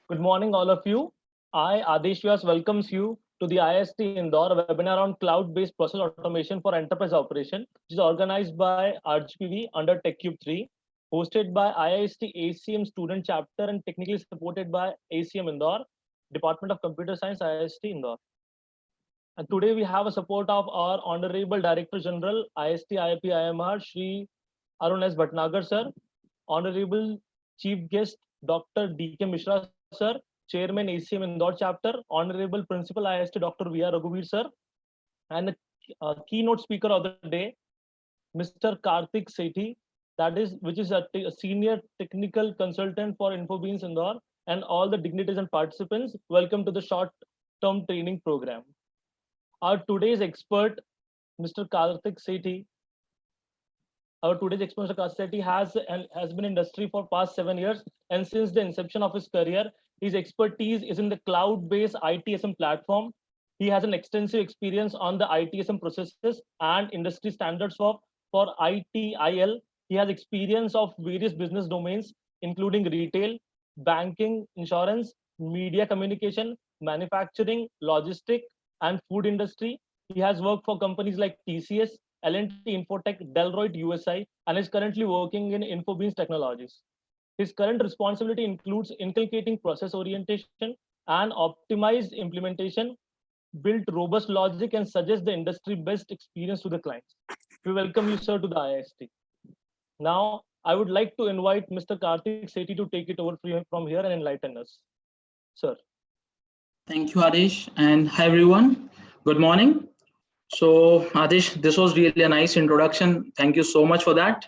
Good morning, all of you. I, Adesh Vyas, welcomes you to the IIST Indore webinar on cloud-based process automation for enterprise operation, which is organized by RGPV under TechCube 3, hosted by IIST ACM student chapter and technically supported by ACM Indore, Department of Computer Science, IIST Indore. And today we have a support of our Honorable Director General, IIST IIP IMR, Shri Arun S. Bhatnagar, sir, Honorable Chief Guest, Dr. D.K. Mishra, sir, Chairman ACM Indore Chapter, Honorable Principal IIST Dr. V.R. Raghuvir, sir, and the keynote speaker of the day, Mr. Karthik Sethi, which is a senior technical consultant for Infobeans Indore, and all the dignitaries and participants. Welcome to the short-term training program. Our today's expert, Mr. Karthik Sethi, Mr. Karthik Sethi has been in industry for past 7 years, and since the inception of his career, his expertise is in the cloud-based ITSM platform. He has an extensive experience on the ITSM processes and industry standards for ITIL. He has experience of various business domains, including retail, banking, insurance, media communication, manufacturing, logistics, and food industry. He has worked for companies like TCS, L&T Infotech, Deloitte USI, and is currently working in Infobeans Technologies. His current responsibility includes inculcating process orientation and optimized implementation, build robust logic, and suggest the industry best experience to the clients. We welcome you, sir, to the IIST. Now, I would like to invite Mr. Karthik Sethi to take it over from here and enlighten us. Sir. Thank you, Adesh, and hi everyone. Good morning. So Adesh, this was really a nice introduction. Thank you so much for that.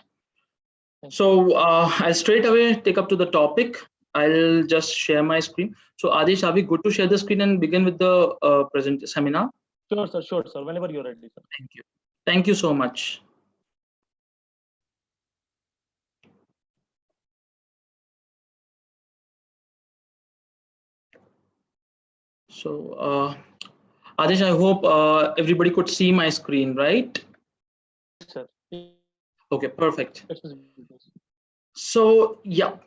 So I'll straight away take up to the topic. I'll just share my screen. So Adesh, are we good to share the screen and begin with the present seminar? Sure, sir. Sure, sir. Whenever you're ready, sir. Thank you. Thank you so much. So Adesh, I hope everybody could see my screen, right? Yes, sir. Okay, perfect. So yeah,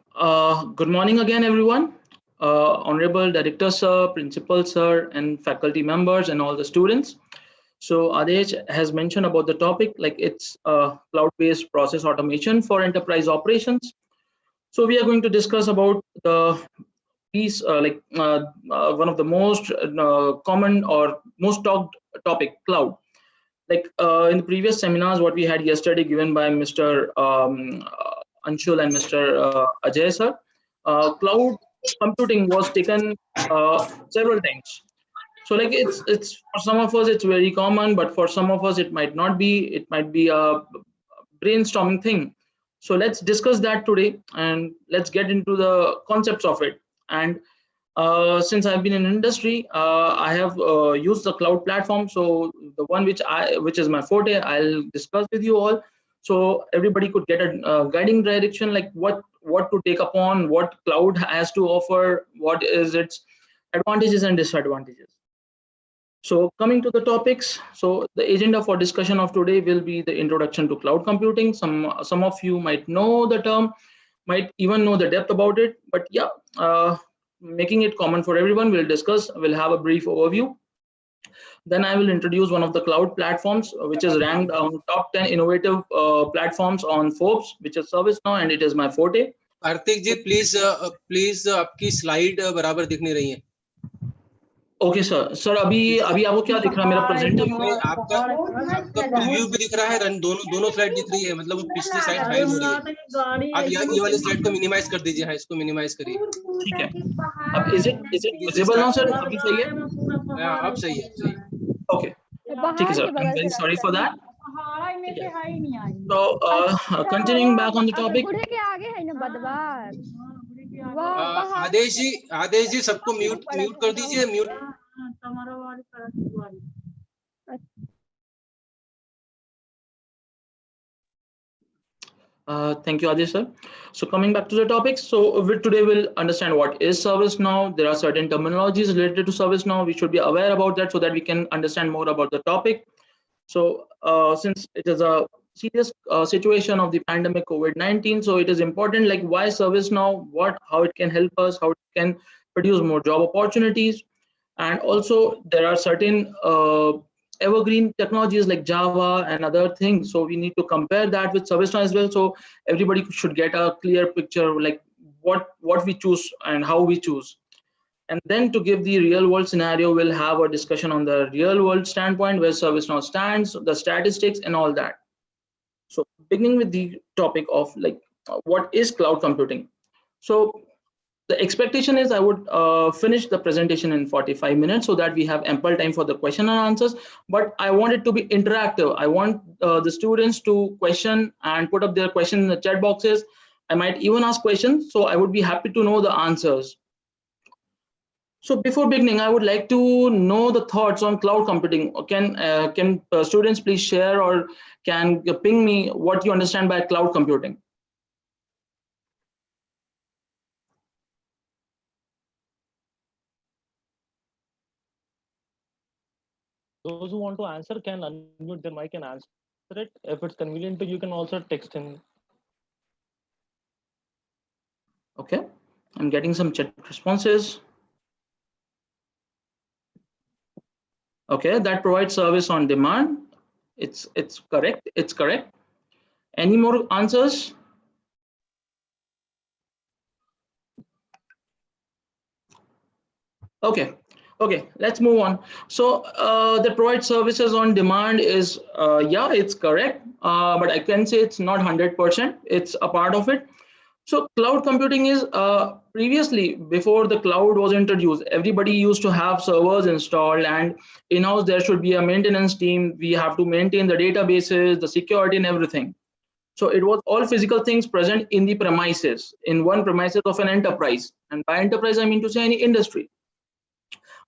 good morning again, everyone. Honorable Director Sir, Principal Sir, and faculty members and all the students. So Adesh has mentioned about the topic, like it's cloud-based process automation for enterprise operations. So we are going to discuss about the piece, one of the most common or most talked topic, cloud. Like in the previous seminars, what we had yesterday given by Mr. Anshul and Mr. Ajay sir, cloud computing was taken several times. So like it's for some of us it's very common, but for some of us it might not be. It might be a brainstorming thing. So let's discuss that today and let's get into the concepts of it. And since I've been in industry, I have used the cloud platform. So the one which is my forte, I'll discuss with you all. so everybody could get a guiding direction, like what to take upon, what cloud has to offer, what is its advantages and disadvantages. So coming to the topics, so the agenda for discussion of today will be the introduction to cloud computing. Some of you might know the term, might even know the depth about it, but yeah, making it common for everyone, we'll have a brief overview. Then I will introduce one of the cloud platforms, which is ranked on top 10 innovative platforms on Forbes, which is ServiceNow, and it is my forte. Karthik ji please आपकी slide बराबर दिख नहीं रही है. Okay sir अभी आपको क्या दिख रहा है मेरा प्रेजेंटेशन? आपका प्रीव्यू भी दिख रहा है, दोनों स्लाइड दिख रही है, मतलब पिछली स्लाइड हाइड हो रही है. आप ये वाली स्लाइड को मिनिमाइज कर दीजिए. हाँ, इसको मिनिमाइज करिए. ठीक है. अब is it visible now sir? अभी सही है? हाँ, अब सही है, सही है. ओके, ठीक है sir. I am very sorry for that. So continuing back on the topic. आदेश जी सबको म्यूट कर दीजिए. Mute. Thank you, Adesh sir. So coming back to the topic, so today we'll understand what is ServiceNow. There are certain terminologies related to ServiceNow. We should be aware about that so that we can understand more about the topic. So since it is a serious situation of the pandemic COVID-19, so it is important, like why ServiceNow, how it can help us, how it can produce more job opportunities. And also there are certain evergreen technologies like Java and other things. So we need to compare that with ServiceNow as well. So everybody should get a clear picture, like what we choose and how we choose. And then to give the real world scenario, we'll have a discussion on the real world standpoint, where ServiceNow stands, the statistics and all that. So beginning with the topic of like, what is cloud computing? So the expectation is I would finish the presentation in 45 minutes so that we have ample time for the question and answers. But I want it to be interactive. I want the students to question and put up their questions in the chat boxes. I might even ask questions, so I would be happy to know the answers. So before beginning, I would like to know the thoughts on cloud computing. Can students please share or can ping me what you understand by cloud computing? Those who want to answer can unmute their mic and answer it. If it's convenient to you, can also text in. Okay, I'm getting some chat responses. Okay, that provides service on demand. It's correct. It's correct. Any more answers? Okay, let's move on. So the provide services on demand is yeah, it's correct, but I can say it's not 100%. It's a part of it. So cloud computing is previously, before the cloud was introduced, everybody used to have servers installed, and in-house there should be a maintenance team. We have to maintain the databases, the security and everything. So it was all physical things present in the premises, in one premises of an enterprise. And by enterprise, I mean to say any industry.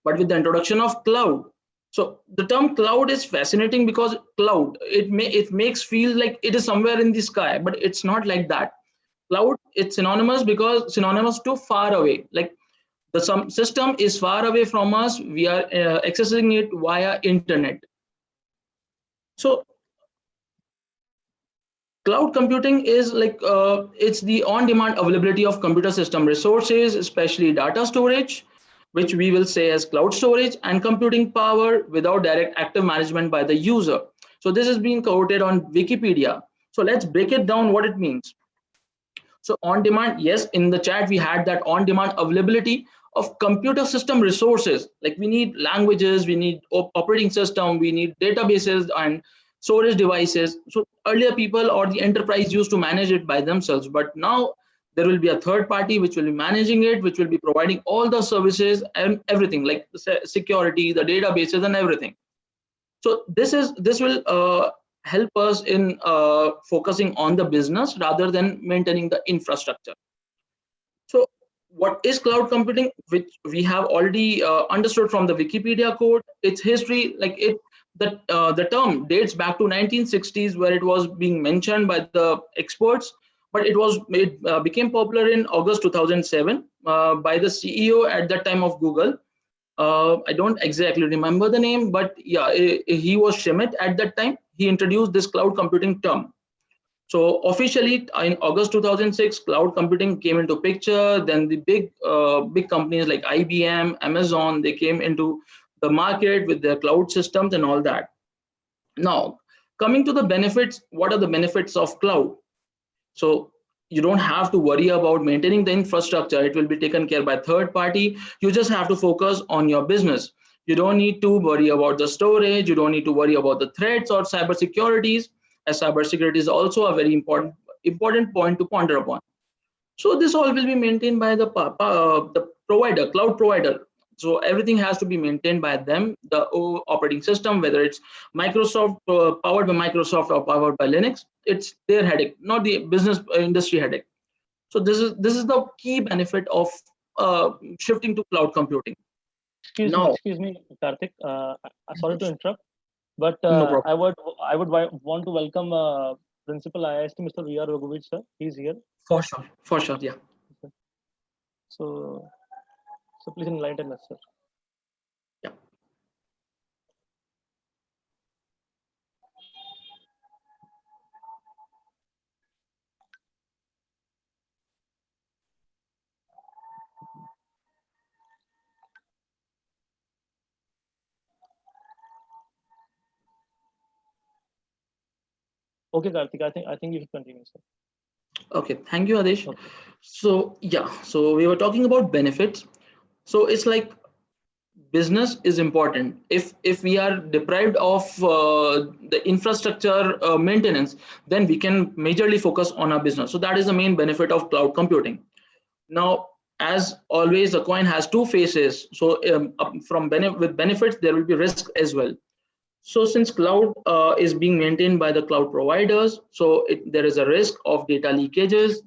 But with the introduction of cloud, so the term cloud is fascinating because cloud, it makes feel like it is somewhere in the sky, but it's not like that. Cloud, it's synonymous to far away, like the system is far away from us, we are accessing it via internet. So cloud computing is like it's the on-demand availability of computer system resources, especially data storage, which we will say as cloud storage, and computing power without direct active management by the user. So this is being quoted on Wikipedia. So let's break it down what it means. So on demand, yes, in the chat we had that on demand availability of computer system resources, like we need languages, we need operating system, we need databases and storage devices. So earlier people or the enterprise used to manage it by themselves, but now there will be a third party which will be managing it, which will be providing all the services and everything, like the security, the databases and everything. So this will help us in focusing on the business rather than maintaining the infrastructure. So what is cloud computing, which we have already understood from the Wikipedia code, its history, like it the term dates back to 1960s, where it was being mentioned by the experts, but it became popular in August 2007 by the CEO at that time of Google. I don't exactly remember the name, but yeah, he was Schmidt at that time. He introduced this cloud computing term. So officially in August 2006, cloud computing came into picture. Then the big companies like IBM, Amazon, they came into the market with their cloud systems and all that. Now, coming to the benefits, what are the benefits of cloud? So you don't have to worry about maintaining the infrastructure. It will be taken care by third party. You just have to focus on your business. You don't need to worry about the storage. You don't need to worry about the threats or cyber securities, as cybersecurity is also a very important point to ponder upon. So this all will be maintained by the provider, cloud provider. So everything has to be maintained by them, the operating system, whether it's Microsoft, powered by Microsoft or powered by Linux. It's their headache, not the business industry headache. So this is the key benefit of shifting to cloud computing. Excuse me, Karthik. Sorry to interrupt, but No problem. I would want to welcome Principal IIST, Mr. V.R. Rogovich, sir. He's here. For sure, yeah. So please enlighten us, sir. Yeah. Okay, Karthik. I think you should continue, sir. Okay, thank you, Adesh. Okay. So yeah, so we were talking about benefits. So it's like business is important. If we are deprived of the infrastructure maintenance, then we can majorly focus on our business. So that is the main benefit of cloud computing. Now, as always, the coin has two faces. So with benefits, there will be risk as well. So since cloud is being maintained by the cloud providers, so there is a risk of data leakages,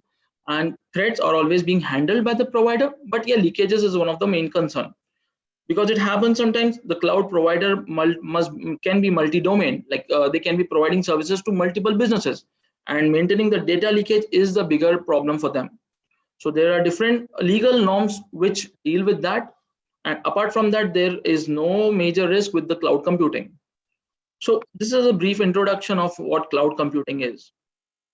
and threats are always being handled by the provider. But yeah, leakages is one of the main concern, because it happens sometimes. The cloud provider can be multi-domain, like they can be providing services to multiple businesses, and maintaining the data leakage is the bigger problem for them. So there are different legal norms which deal with that, and apart from that, there is no major risk with the cloud computing. So this is a brief introduction of what cloud computing is.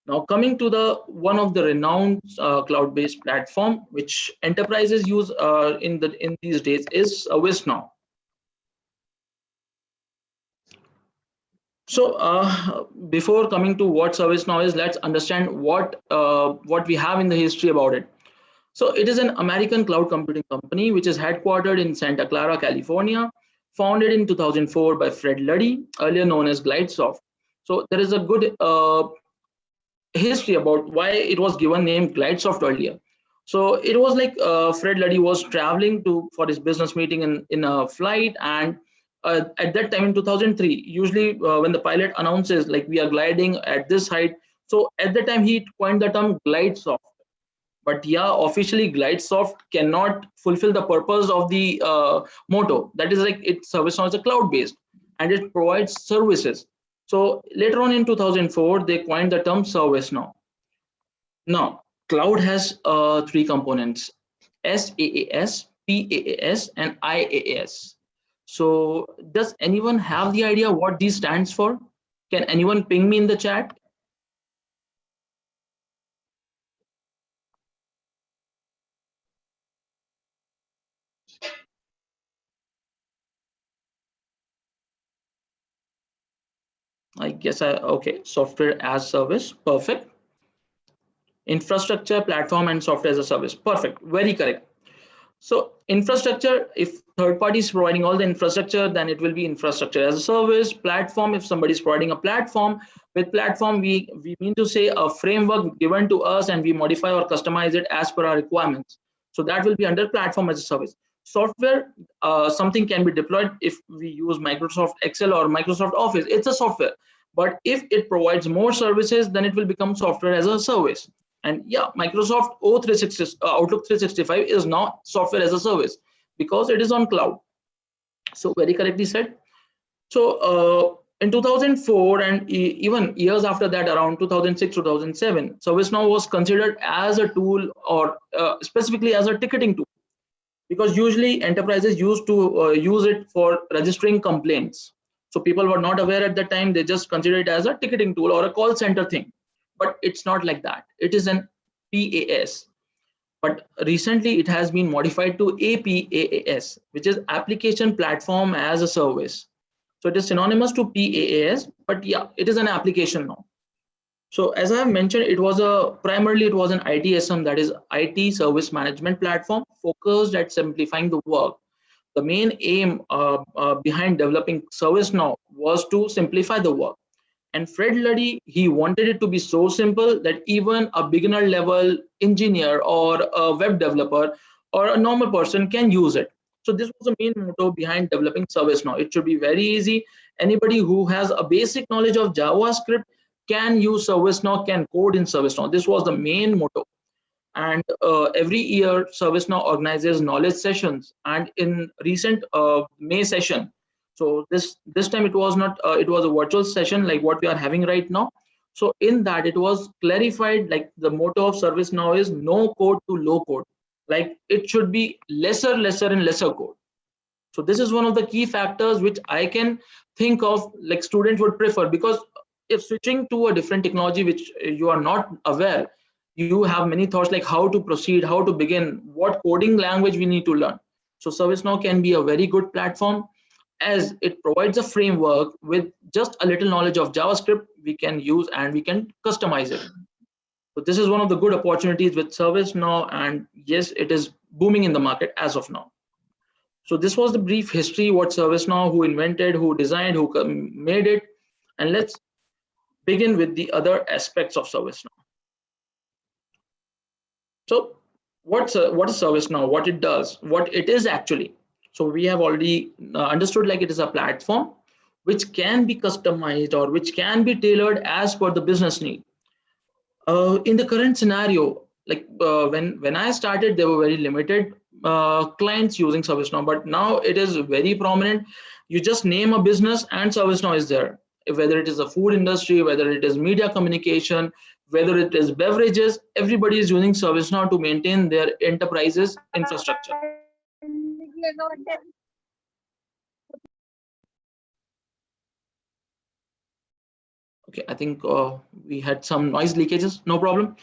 Now coming to the one of the renowned cloud-based platform which enterprises use in these days is ServiceNow. So before coming to what ServiceNow is, let's understand what we have in the history about it. So it is an American cloud computing company which is headquartered in Santa Clara, California, founded in 2004 by Fred Luddy, earlier known as GlideSoft. So there is a good history about why it was given name GlideSoft earlier. So it was like Fred Luddy was traveling for his business meeting in a flight, and at that time in 2003, usually when the pilot announces like we are gliding at this height, so at that time he coined the term GlideSoft. But yeah, officially GlideSoft cannot fulfill the purpose of the motto. That is like its ServiceNow is a cloud-based and it provides services. So later on in 2004, they coined the term ServiceNow. Now, cloud has three components: SaaS, PaaS, and IaaS. So does anyone have the idea what these stands for? Can anyone ping me in the chat? I guess okay, software as service, perfect. Infrastructure, platform, and software as a service, perfect, very correct. So infrastructure, if third party is providing all the infrastructure, then it will be infrastructure as a service. Platform, if somebody is providing a platform, with platform we mean to say a framework given to us and we modify or customize it as per our requirements. So that will be under platform as a service. Software, something can be deployed if we use Microsoft Excel or Microsoft Office, it's a software. But if it provides more services, then it will become software as a service. And yeah, Microsoft Outlook 365 is now software as a service because it is on cloud. So very correctly said. So in 2004 and even years after that, around 2006, 2007, ServiceNow was considered as a tool, or specifically as a ticketing tool, because usually enterprises used to use it for registering complaints. So people were not aware at that time, they just consider it as a ticketing tool or a call center thing. But it's not like that. It is an PAS. But recently it has been modified to APAAS, which is Application Platform as a Service. So it is synonymous to PAAS, but yeah, it is an application now. So as I have mentioned, primarily it was an ITSM, that is IT Service Management Platform, focused at simplifying the work. The main aim behind developing ServiceNow was to simplify the work. And Fred Luddy, he wanted it to be so simple that even a beginner level engineer or a web developer or a normal person can use it. So this was the main motto behind developing ServiceNow. It should be very easy. Anybody who has a basic knowledge of JavaScript can use ServiceNow, can code in ServiceNow. This was the main motto. And every year ServiceNow organizes knowledge sessions, and in recent May session, so this time it was not it was a virtual session like what we are having right now. So in that it was clarified, like the motto of ServiceNow is no code to low code, like it should be lesser and lesser code. So this is one of the key factors which I can think of, like students would prefer, because if switching to a different technology which you are not aware, you have many thoughts like how to proceed, how to begin, what coding language we need to learn. So ServiceNow can be a very good platform, as it provides a framework with just a little knowledge of JavaScript we can use and we can customize it. So this is one of the good opportunities with ServiceNow, and yes, it is booming in the market as of now. So this was the brief history, what ServiceNow, who invented, who designed, who made it. And let's begin with the other aspects of ServiceNow. So what is ServiceNow, what it does, what it is actually. So we have already understood, like it is a platform which can be customized or which can be tailored as per the business need. In the current scenario, like when I started, there were very limited clients using ServiceNow, but now it is very prominent. You just name a business and ServiceNow is there. Whether it is a food industry, whether it is media communication, whether it is beverages, everybody is using ServiceNow to maintain their enterprises infrastructure. Okay, I think we had some noise leakages, no problem.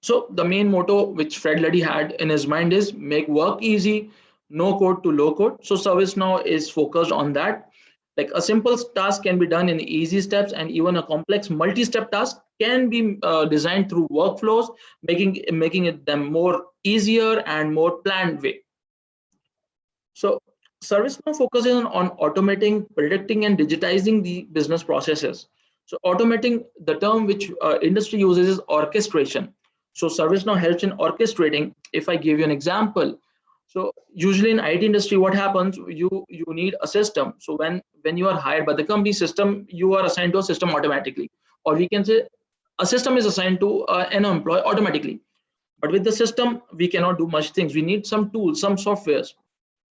So the main motto which Fred Luddy had in his mind is make work easy, no code to low code. So ServiceNow is focused on that. Like a simple task can be done in easy steps, and even a complex multi-step task can be designed through workflows, making it them more easier and more planned way. So ServiceNow focuses on automating, predicting, and digitizing the business processes. So automating, the term which industry uses is orchestration. So ServiceNow helps in orchestrating. If I give you an example, so usually in IT industry, what happens? You need a system. So when you are hired by the company system, you are assigned to a system automatically, or we can say a system is assigned to an employee automatically. But with the system, we cannot do much things. We need some tools, some softwares.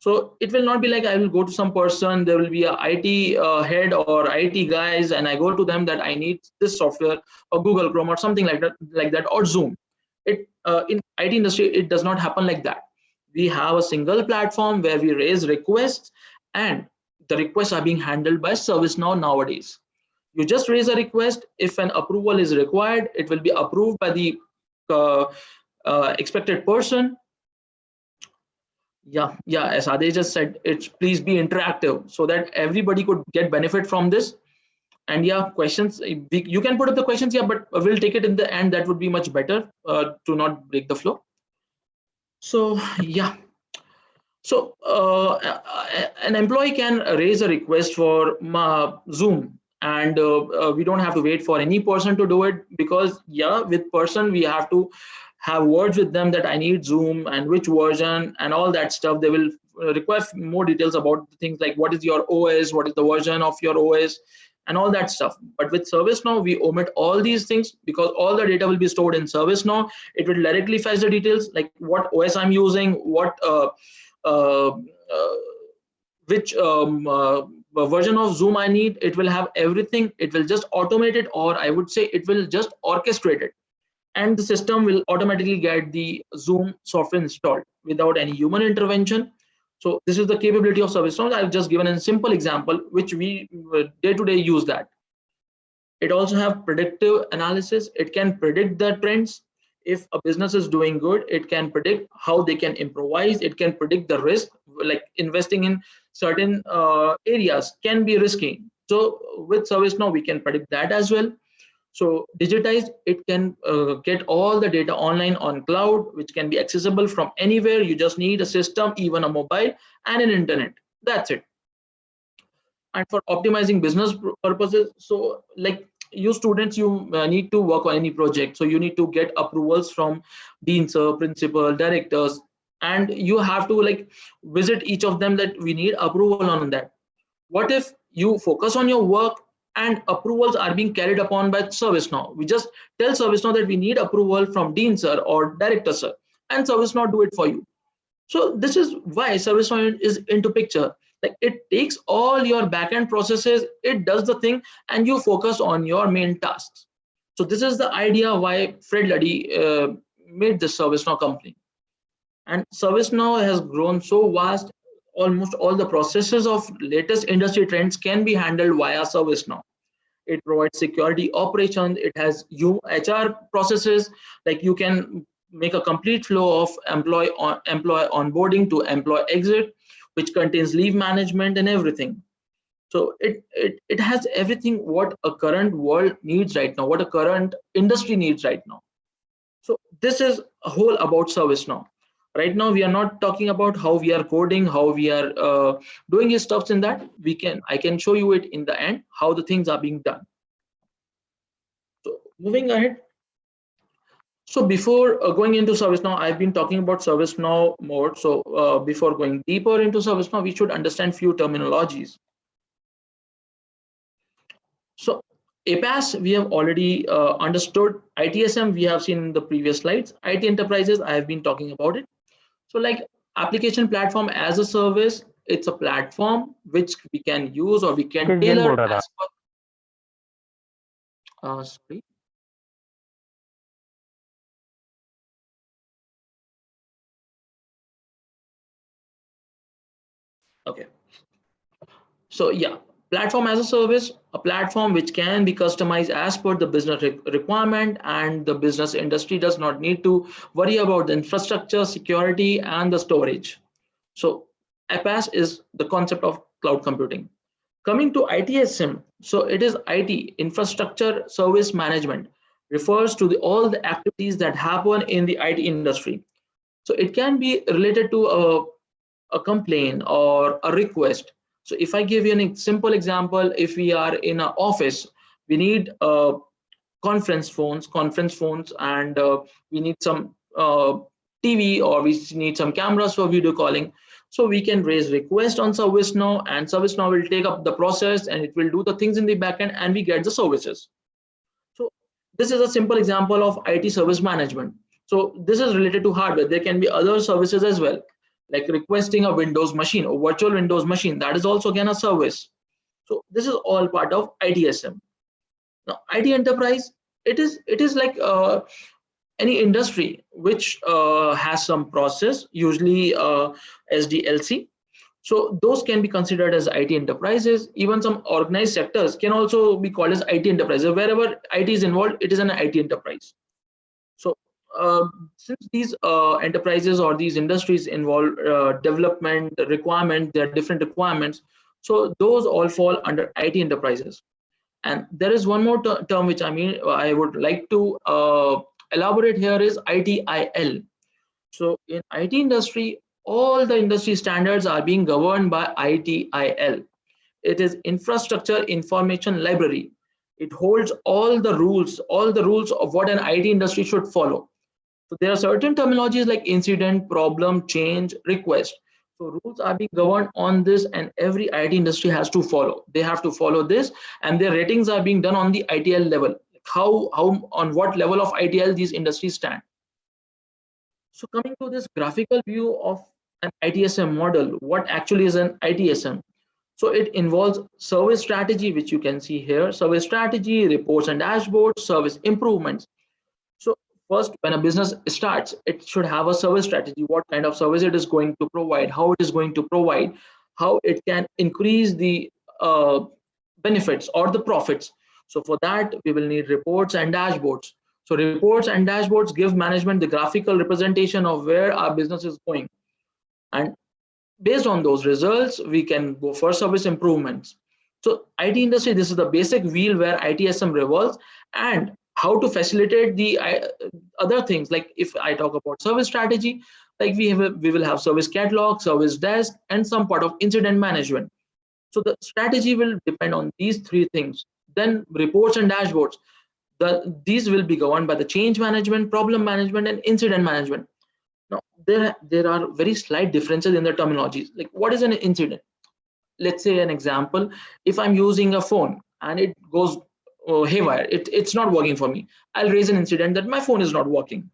So it will not be like I will go to some person, there will be a IT head or IT guys, and I go to them that I need this software or Google Chrome or something like that, or Zoom. In IT industry, it does not happen like that. We have a single platform where we raise requests, and the requests are being handled by ServiceNow nowadays. You just raise a request. If an approval is required, it will be approved by the expected person. Yeah, as Adesh just said, it's please be interactive so that everybody could get benefit from this. And yeah, questions, you can put up the questions, yeah, but we'll take it in the end. That would be much better to not break the flow. So yeah, so an employee can raise a request for Zoom, and we don't have to wait for any person to do it, because yeah, with person we have to have words with them that I need Zoom and which version and all that stuff. They will request more details about things like what is your OS, what is the version of your OS, and all that stuff. But with ServiceNow, we omit all these things because all the data will be stored in ServiceNow. It will directly fetch the details like what OS I'm using, what which version of Zoom I need, it will have everything. It will just automate it, or I would say it will just orchestrate it. And the system will automatically get the Zoom software installed without any human intervention. So this is the capability of ServiceNow. I've just given a simple example, which we day to day use that. It also have predictive analysis. It can predict the trends. If a business is doing good, it can predict how they can improvise. It can predict the risk, like investing in certain areas can be risky. So with ServiceNow, we can predict that as well. So digitized, it can get all the data online on cloud, which can be accessible from anywhere. You just need a system, even a mobile, and an internet. That's it. And for optimizing business purposes, so like you students, you need to work on any project, so you need to get approvals from dean sir, principal, directors, and you have to like visit each of them that we need approval on that. What if you focus on your work and approvals are being carried upon by ServiceNow? We just tell ServiceNow that we need approval from dean sir or director sir, and ServiceNow do it for you. So this is why ServiceNow is into picture. Like it takes all your backend processes, it does the thing, and you focus on your main tasks. So this is the idea why Fred Luddy made this ServiceNow company. And ServiceNow has grown so vast, almost all the processes of latest industry trends can be handled via ServiceNow. It provides security operations. It has HR processes, like you can make a complete flow of employee onboarding to employee exit, which contains leave management and everything. So it has everything what a current world needs right now, what a current industry needs right now. So this is a whole about ServiceNow. Right now, we are not talking about how we are coding, how we are doing his stuffs in that. I can show you it in the end, how the things are being done. So moving ahead. So before going into ServiceNow, I've been talking about ServiceNow more. So before going deeper into ServiceNow, we should understand few terminologies. So APAS, we have already understood. ITSM, we have seen in the previous slides. IT enterprises, I have been talking about it. So like application platform as a service, it's a platform which we can use or we can tailor as per. Sorry. Okay. So yeah, platform as a service, a platform which can be customized as per the business requirement, and the business industry does not need to worry about the infrastructure, security, and the storage. So APAS is the concept of cloud computing. Coming to ITSM, so it is IT, infrastructure service management, refers to all the activities that happen in the IT industry. So it can be related to a complaint or a request. So if I give you a simple example, if we are in an office, we need conference phones, and we need some TV, or we need some cameras for video calling. So we can raise request on ServiceNow, and ServiceNow will take up the process and it will do the things in the backend, and we get the services. So this is a simple example of IT service management. So this is related to hardware. There can be other services as well, like requesting a Windows machine or virtual Windows machine. That is also again a service. So this is all part of ITSM. Now, IT enterprise, it is like any industry which has some process, usually SDLC. So those can be considered as IT enterprises. Even some organized sectors can also be called as IT enterprises. Wherever IT is involved, it is an IT enterprise. So since these enterprises or these industries involve development requirement, there are different requirements. So those all fall under IT enterprises. And there is one more term which I would like to elaborate here is ITIL. So in IT industry, all the industry standards are being governed by ITIL. It is Infrastructure Information Library. It holds all the rules of what an IT industry should follow. So there are certain terminologies like incident, problem, change, request. So rules are being governed on this, and every IT industry has to follow. They have to follow this, and their ratings are being done on the ITL level. How on what level of ITL these industries stand. So coming to this graphical view of an ITSM model, what actually is an ITSM? So it involves service strategy, which you can see here, service strategy, reports and dashboards, service improvements. So first, when a business starts, it should have a service strategy, what kind of service it is going to provide, how it is going to provide, how it can increase the benefits or the profits. So for that, we will need reports and dashboards. So reports and dashboards give management the graphical representation of where our business is going. And based on those results, we can go for service improvements. So IT industry, this is the basic wheel where ITSM revolves, and how to facilitate the other things. Like if I talk about service strategy, like we will have service catalog, service desk, and some part of incident management. So the strategy will depend on these three things. Then reports and dashboards. These will be governed by the change management, problem management, and incident management. Now, there are very slight differences in the terminologies. Like, what is an incident? Let's say an example, if I'm using a phone and it goes haywire, it's not working for me, I'll raise an incident that my phone is not working.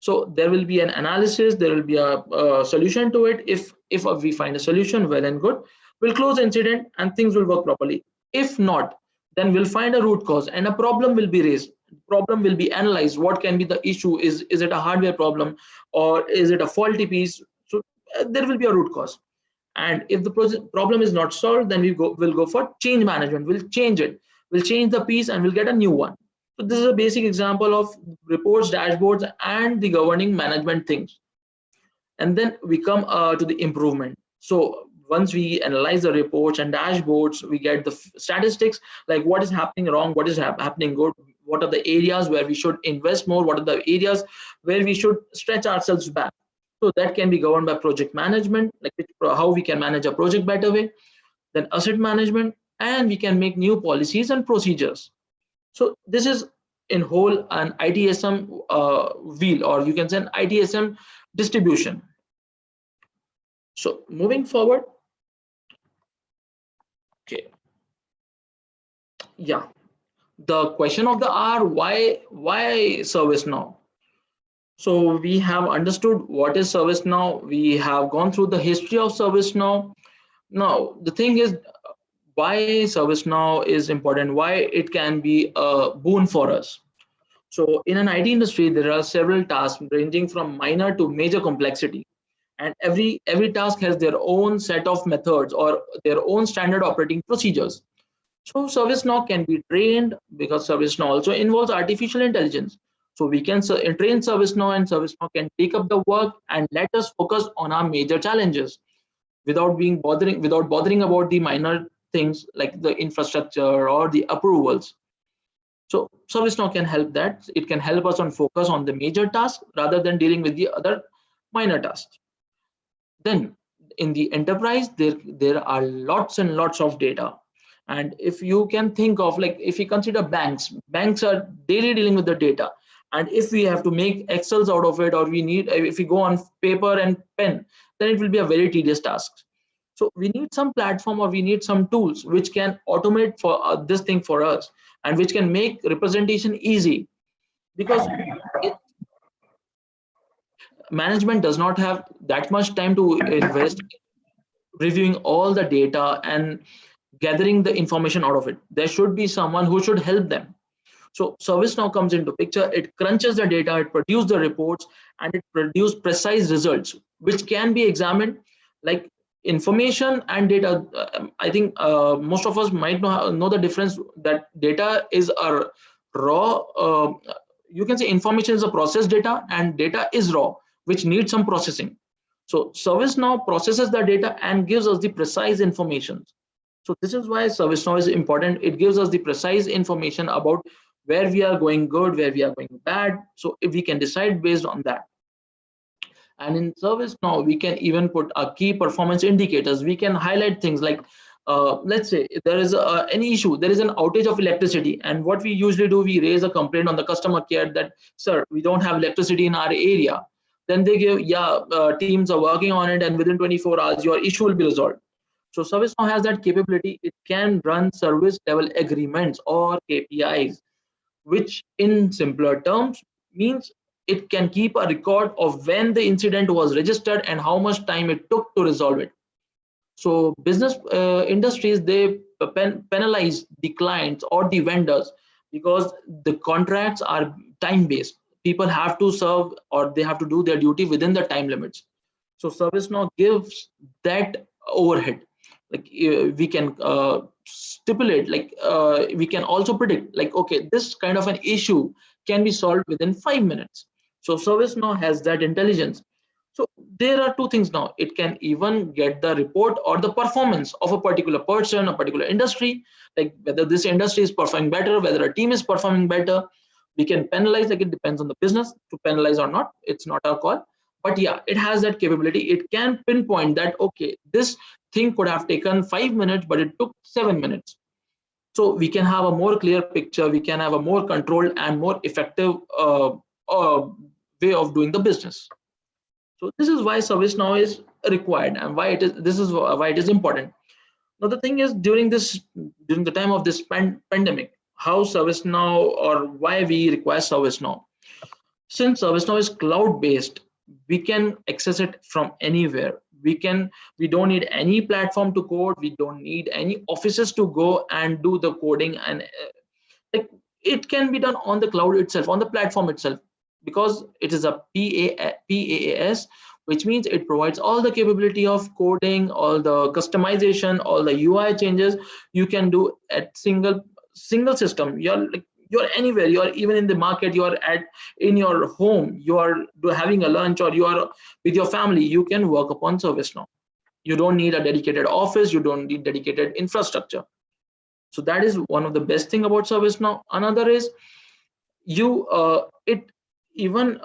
So there will be an analysis, there will be a solution to it. If we find a solution, well and good, we'll close the incident and things will work properly. If not, then we'll find a root cause and a problem will be raised. Problem will be analyzed. What can be the issue? Is it a hardware problem, or is it a faulty piece? So there will be a root cause. And if the problem is not solved, then we'll go for change management. We'll change it. We'll change the piece and we'll get a new one. So this is a basic example of reports, dashboards, and the governing management things. And then we come to the improvement. So once we analyze the reports and dashboards, we get the statistics, like what is happening wrong, what is happening good, what are the areas where we should invest more, what are the areas where we should stretch ourselves back. So that can be governed by project management, like how we can manage a project better way, then asset management, and we can make new policies and procedures. So this is in whole an ITSM wheel, or you can say an ITSM distribution. So moving forward, okay, yeah, the question of the hour, why ServiceNow? So we have understood what is ServiceNow. We have gone through the history of ServiceNow. Now the thing is, why ServiceNow is important, why it can be a boon for us. So in an IT industry, there are several tasks ranging from minor to major complexity. And every task has their own set of methods or their own standard operating procedures. So ServiceNow can be trained, because ServiceNow also involves artificial intelligence. So we can train ServiceNow, and ServiceNow can take up the work and let us focus on our major challenges without bothering about the minor things like the infrastructure or the approvals. So ServiceNow can help that. It can help us on focus on the major task rather than dealing with the other minor tasks. Then in the enterprise, there are lots and lots of data. And if you can think of, like, if you consider banks are daily dealing with the data. And if we have to make Excels out of it, or if we go on paper and pen, then it will be a very tedious task. So we need some platform, or we need some tools which can automate for this thing for us, and which can make representation easy, because management does not have that much time to invest reviewing all the data and gathering the information out of it. There should be someone who should help them. So ServiceNow comes into picture. It crunches the data, it produces the reports, and it produces precise results which can be examined. Like information and data, I think most of us might know the difference, that data is a raw, you can say information is a processed data, and data is raw, which needs some processing. So ServiceNow processes the data and gives us the precise information. So this is why ServiceNow is important. It gives us the precise information about where we are going good, where we are going bad. So if we can decide based on that. And in ServiceNow, we can even put key performance indicators. We can highlight things like, let's say there is any issue, there is an outage of electricity. And what we usually do, we raise a complaint on the customer care that, sir, we don't have electricity in our area. Then they give, teams are working on it, and within 24 hours, your issue will be resolved. So ServiceNow has that capability. It can run service level agreements or KPIs, which in simpler terms means it can keep a record of when the incident was registered and how much time it took to resolve it. So business industries, they penalize the clients or the vendors because the contracts are time based. People have to serve or they have to do their duty within the time limits. So ServiceNow gives that overhead. Like we can stipulate, like we can also predict, like, okay, this kind of an issue can be solved within 5 minutes. So ServiceNow has that intelligence. So there are two things now. It can even get the report or the performance of a particular person, a particular industry, like whether this industry is performing better, whether a team is performing better. We can penalize, like it depends on the business to penalize or not. It's not our call. But yeah, it has that capability. It can pinpoint that, okay, this thing could have taken 5 minutes, but it took 7 minutes. So we can have a more clear picture. We can have a more controlled and more effective way of doing the business. So this is why ServiceNow is required and why it is. This is why it is important. Now the thing is, during the time of this pandemic, how ServiceNow or why we require ServiceNow. Since ServiceNow is cloud based, we can access it from anywhere. We don't need any platform to code. We don't need any offices to go and do the coding, and like it can be done on the cloud itself, on the platform itself, because it is a PaaS, which means it provides all the capability of coding, all the customization, all the UI changes you can do at single system. You're anywhere. You're even in the market. You're in your home. You are having a lunch, or you are with your family. You can work upon ServiceNow. You don't need a dedicated office. You don't need dedicated infrastructure. So that is one of the best thing about ServiceNow. Another is it even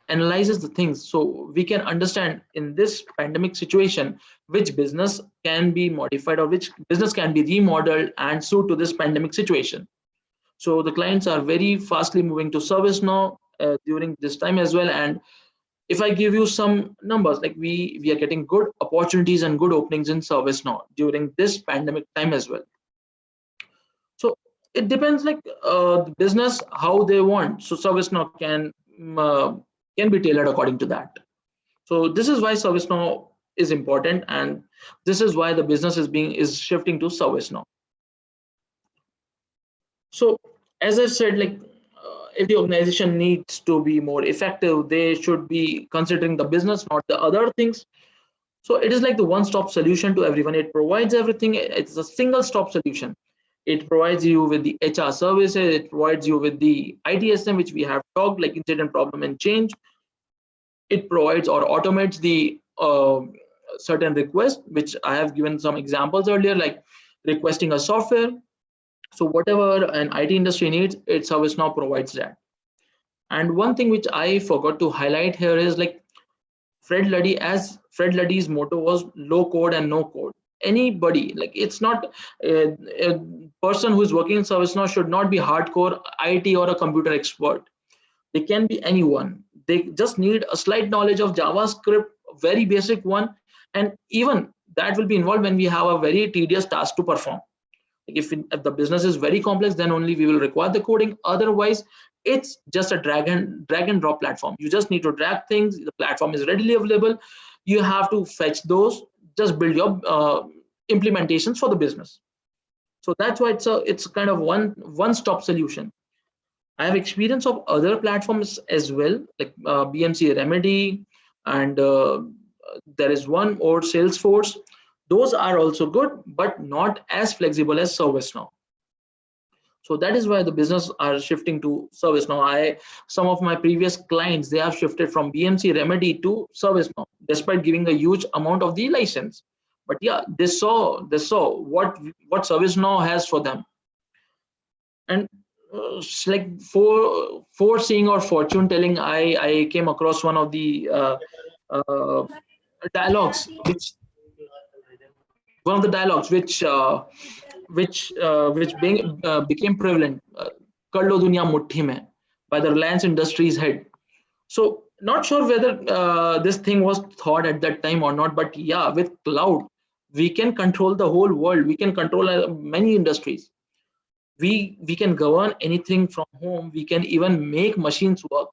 analyzes the things, so we can understand in this pandemic situation which business can be modified or which business can be remodeled and suit to this pandemic situation. So the clients are very fastly moving to ServiceNow during this time as well. And if I give you some numbers, like we are getting good opportunities and good openings in ServiceNow during this pandemic time as well. So it depends, like the business how they want. So ServiceNow can be tailored according to that. So this is why ServiceNow is important, and this is why the business is shifting to ServiceNow. So as I said, like if the organization needs to be more effective, they should be considering the business, not the other things. So it is like the one-stop solution to everyone. It provides everything. It's a single-stop solution. It provides you with the HR services. It provides you with the ITSM, which we have talked, like incident, problem, and change. It provides or automates the certain requests, which I have given some examples earlier, like requesting a software. So whatever an IT industry needs, ServiceNow provides that. And one thing which I forgot to highlight here is like Fred Luddy's motto was low code and no code. Anybody, like it's not a person who is working in ServiceNow should not be hardcore IT or a computer expert. They can be anyone. They just need a slight knowledge of JavaScript, very basic one, and even that will be involved when we have a very tedious task to perform. If the business is very complex, then only we will require the coding. Otherwise, it's just a drag and drop platform. You just need to drag things. The platform is readily available. You have to fetch those. Just build your implementations for the business. So that's why it's kind of one-stop solution. I have experience of other platforms as well, like BMC Remedy, and there is one more, Salesforce. Those are also good, but not as flexible as ServiceNow. So that is why the business are shifting to ServiceNow. Some of my previous clients, they have shifted from BMC Remedy to ServiceNow, despite giving a huge amount of the license. But yeah, they saw what ServiceNow has for them. And like foreseeing or fortune telling, I came across one of the dialogues which became prevalent, "Kar lo duniya muthi mein," by the Reliance Industries head. So not sure whether this thing was thought at that time or not, but yeah, with cloud we can control the whole world. We can control many industries. We can govern anything from home. We can even make machines work.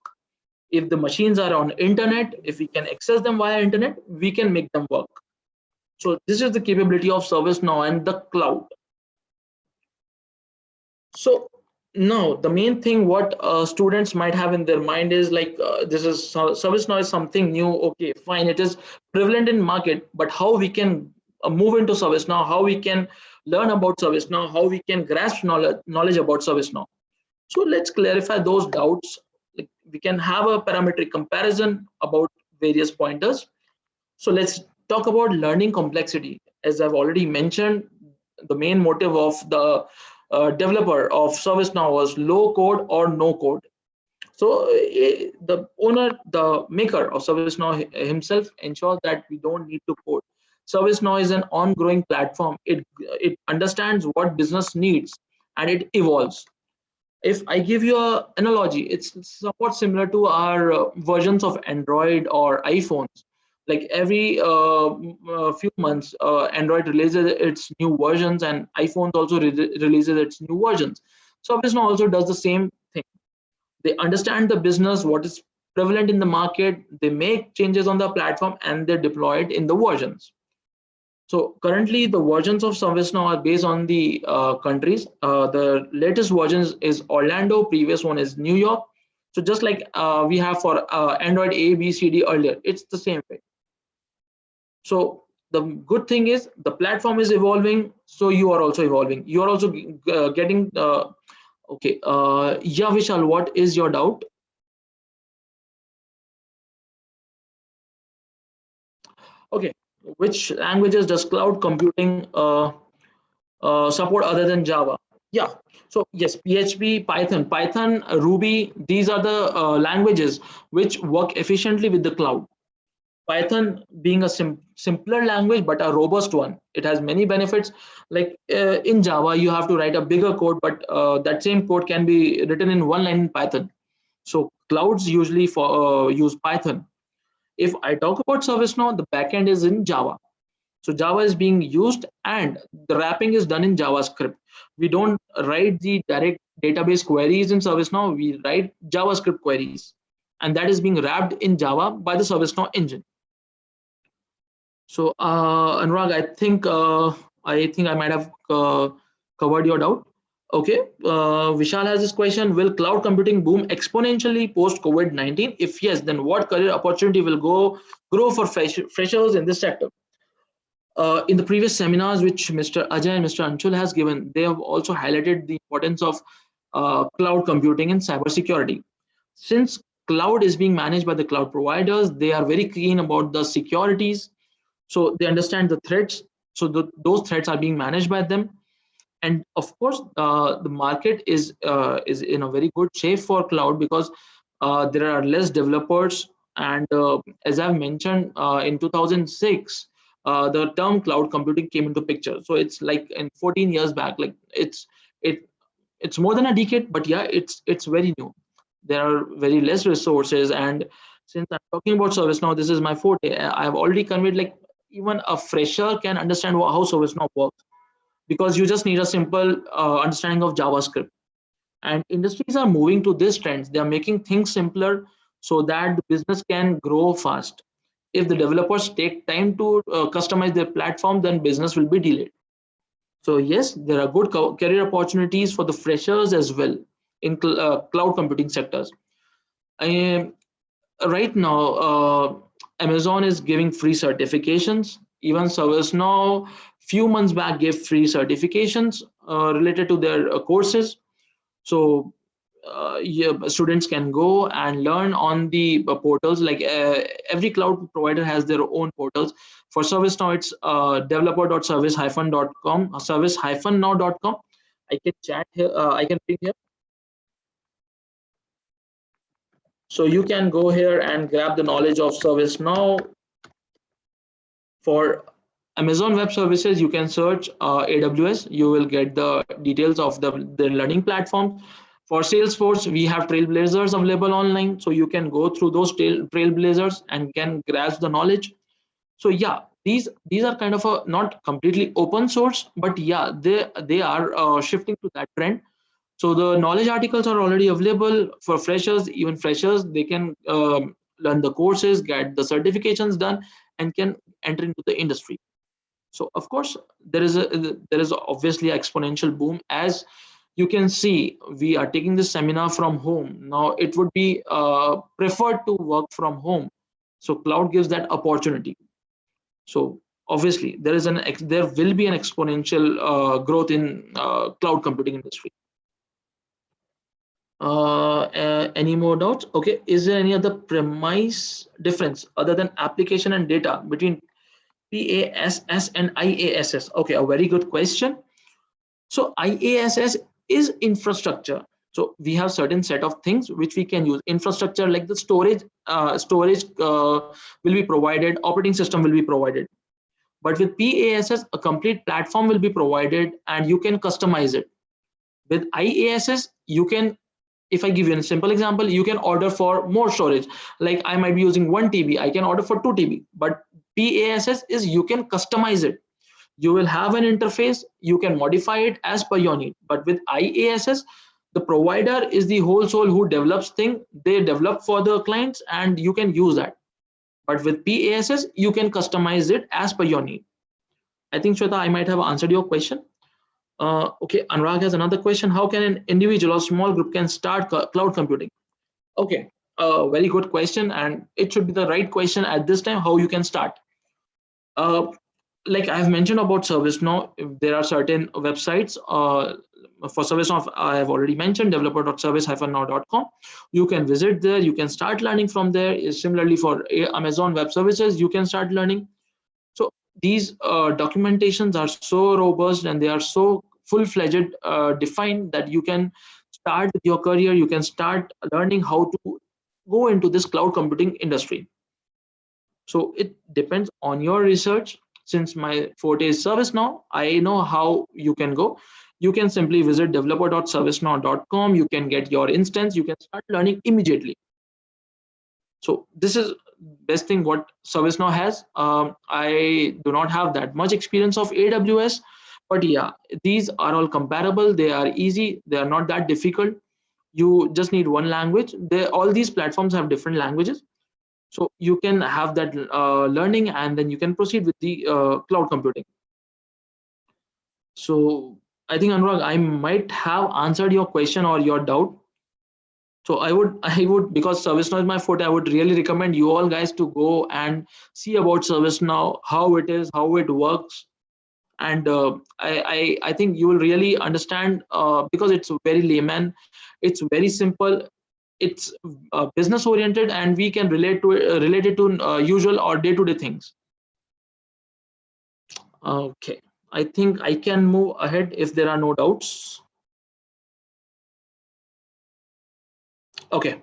If the machines are on internet, if we can access them via internet, we can make them work. So this is the capability of ServiceNow and the cloud. So now the main thing what students might have in their mind is like this is ServiceNow is something new. Okay, fine, it is prevalent in market, but how we can move into ServiceNow, how we can learn about ServiceNow, how we can grasp knowledge about ServiceNow. So let's clarify those doubts. Like we can have a parametric comparison about various pointers. So let's talk about learning complexity. As I've already mentioned, the main motive of the developer of ServiceNow was low code or no code. So the owner, the maker of ServiceNow himself ensures that we don't need to code. ServiceNow is an ongoing platform. It understands what business needs and it evolves. If I give you an analogy, it's somewhat similar to our versions of Android or iPhones. Like every few months, Android releases its new versions, and iPhones also releases its new versions. ServiceNow also does the same thing. They understand the business, what is prevalent in the market. They make changes on the platform, and they deploy it in the versions. So currently the versions of ServiceNow are based on the countries. The latest version is Orlando, previous one is New York. So just like we have for Android A, B, C, D earlier, it's the same way. So the good thing is the platform is evolving, so you are also evolving. You are also getting, okay. Yeah, Vishal, what is your doubt? Okay, which languages does cloud computing support other than Java? Yeah. So yes, PHP, Python, Ruby, these are the languages which work efficiently with the cloud. Python being a simpler language, but a robust one. It has many benefits. Like in Java, you have to write a bigger code, but that same code can be written in one line in Python. So clouds usually use Python. If I talk about ServiceNow, the backend is in Java. So Java is being used and the wrapping is done in JavaScript. We don't write the direct database queries in ServiceNow, we write JavaScript queries. And that is being wrapped in Java by the ServiceNow engine. So Anurag, I think I might have covered your doubt. Okay, Vishal has this question: will cloud computing boom exponentially post COVID-19? If yes, then what career opportunity will grow for freshers in this sector? In the previous seminars which Mr. Ajay and Mr. Anshul has given, they have also highlighted the importance of cloud computing and cybersecurity. Since cloud is being managed by the cloud providers, they are very keen about the securities. So they understand the threats. So those threats are being managed by them. And of course, the market is in a very good shape for cloud because there are less developers. And as I've mentioned, in 2006, the term cloud computing came into picture. So it's like in 14 years back, like it's more than a decade, but yeah, it's very new. There are very less resources, and since I'm talking about ServiceNow, this is my forte. I've already conveyed like even a fresher can understand how ServiceNow works because you just need a simple understanding of JavaScript. And industries are moving to these trends. They are making things simpler so that the business can grow fast. If the developers take time to customize their platform, then business will be delayed. So yes, there are good career opportunities for the freshers as well in cloud computing sectors. Right now, Amazon is giving free certifications. Even ServiceNow few months back gave free certifications related to their courses. So yeah, students can go and learn on the portals. Like every cloud provider has their own portals. For ServiceNow, it's developer.service-now.com, service-now.com. I can chat here. I can ping here. So you can go here and grab the knowledge of ServiceNow. For Amazon Web Services, you can search AWS. You will get the details of the learning platform. For Salesforce, we have Trailblazers available online. So you can go through those Trailblazers and can grasp the knowledge. So yeah, these are kind of a not completely open source, but yeah, they are shifting to that trend. So the knowledge articles are already available for freshers. Even freshers, they can learn the courses, get the certifications done, and can enter into the industry. So of course there is obviously an exponential boom. As you can see, we are taking this seminar from home. Now it would be preferred to work from home. So cloud gives that opportunity. So obviously there will be an exponential growth in cloud computing industry. Any more doubts? Okay, is there any other premise difference other than application and data between PASS and IASS? Okay, a very good question. So IASS is infrastructure. So we have certain set of things which we can use. Infrastructure like the storage will be provided, operating system will be provided. But with PASS, a complete platform will be provided and you can customize it. With IASS, you can, if I give you a simple example, you can order for more storage. Like I might be using 1 TB, I can order for 2 TB. But PASS is you can customize it. You will have an interface, you can modify it as per your need. But with IASS, the provider is the whole soul who develops thing. They develop for the clients and you can use that. But with PASS, you can customize it as per your need. I think, Shweta, I might have answered your question. Okay, Anurag has another question. How can an individual or small group can start cloud computing? Okay, very good question, and it should be the right question at this time, how you can start. Like I've mentioned about ServiceNow, there are certain websites. For ServiceNow, I have already mentioned developer.service-now.com. You can visit there, you can start learning from there. Similarly, for Amazon Web Services, you can start learning. So these documentations are so robust and they are so full-fledged, defined that you can start your career, you can start learning how to go into this cloud computing industry. So it depends on your research. Since my forte is ServiceNow, I know how you can go. You can simply visit developer.servicenow.com. You can get your instance. You can start learning immediately. So this is best thing what ServiceNow has. I do not have that much experience of AWS, but yeah, these are all comparable. They are easy. They are not that difficult. You just need one language. All these platforms have different languages. So you can have that learning and then you can proceed with the cloud computing. So I think, Anurag, I might have answered your question or your doubt. So I would, because ServiceNow is my forte, I would really recommend you all guys to go and see about ServiceNow, how it is, how it works. And I think you will really understand because it's very layman, it's very simple, it's business oriented, and we can relate it to usual or day-to-day things. Okay, I think I can move ahead if there are no doubts. Okay,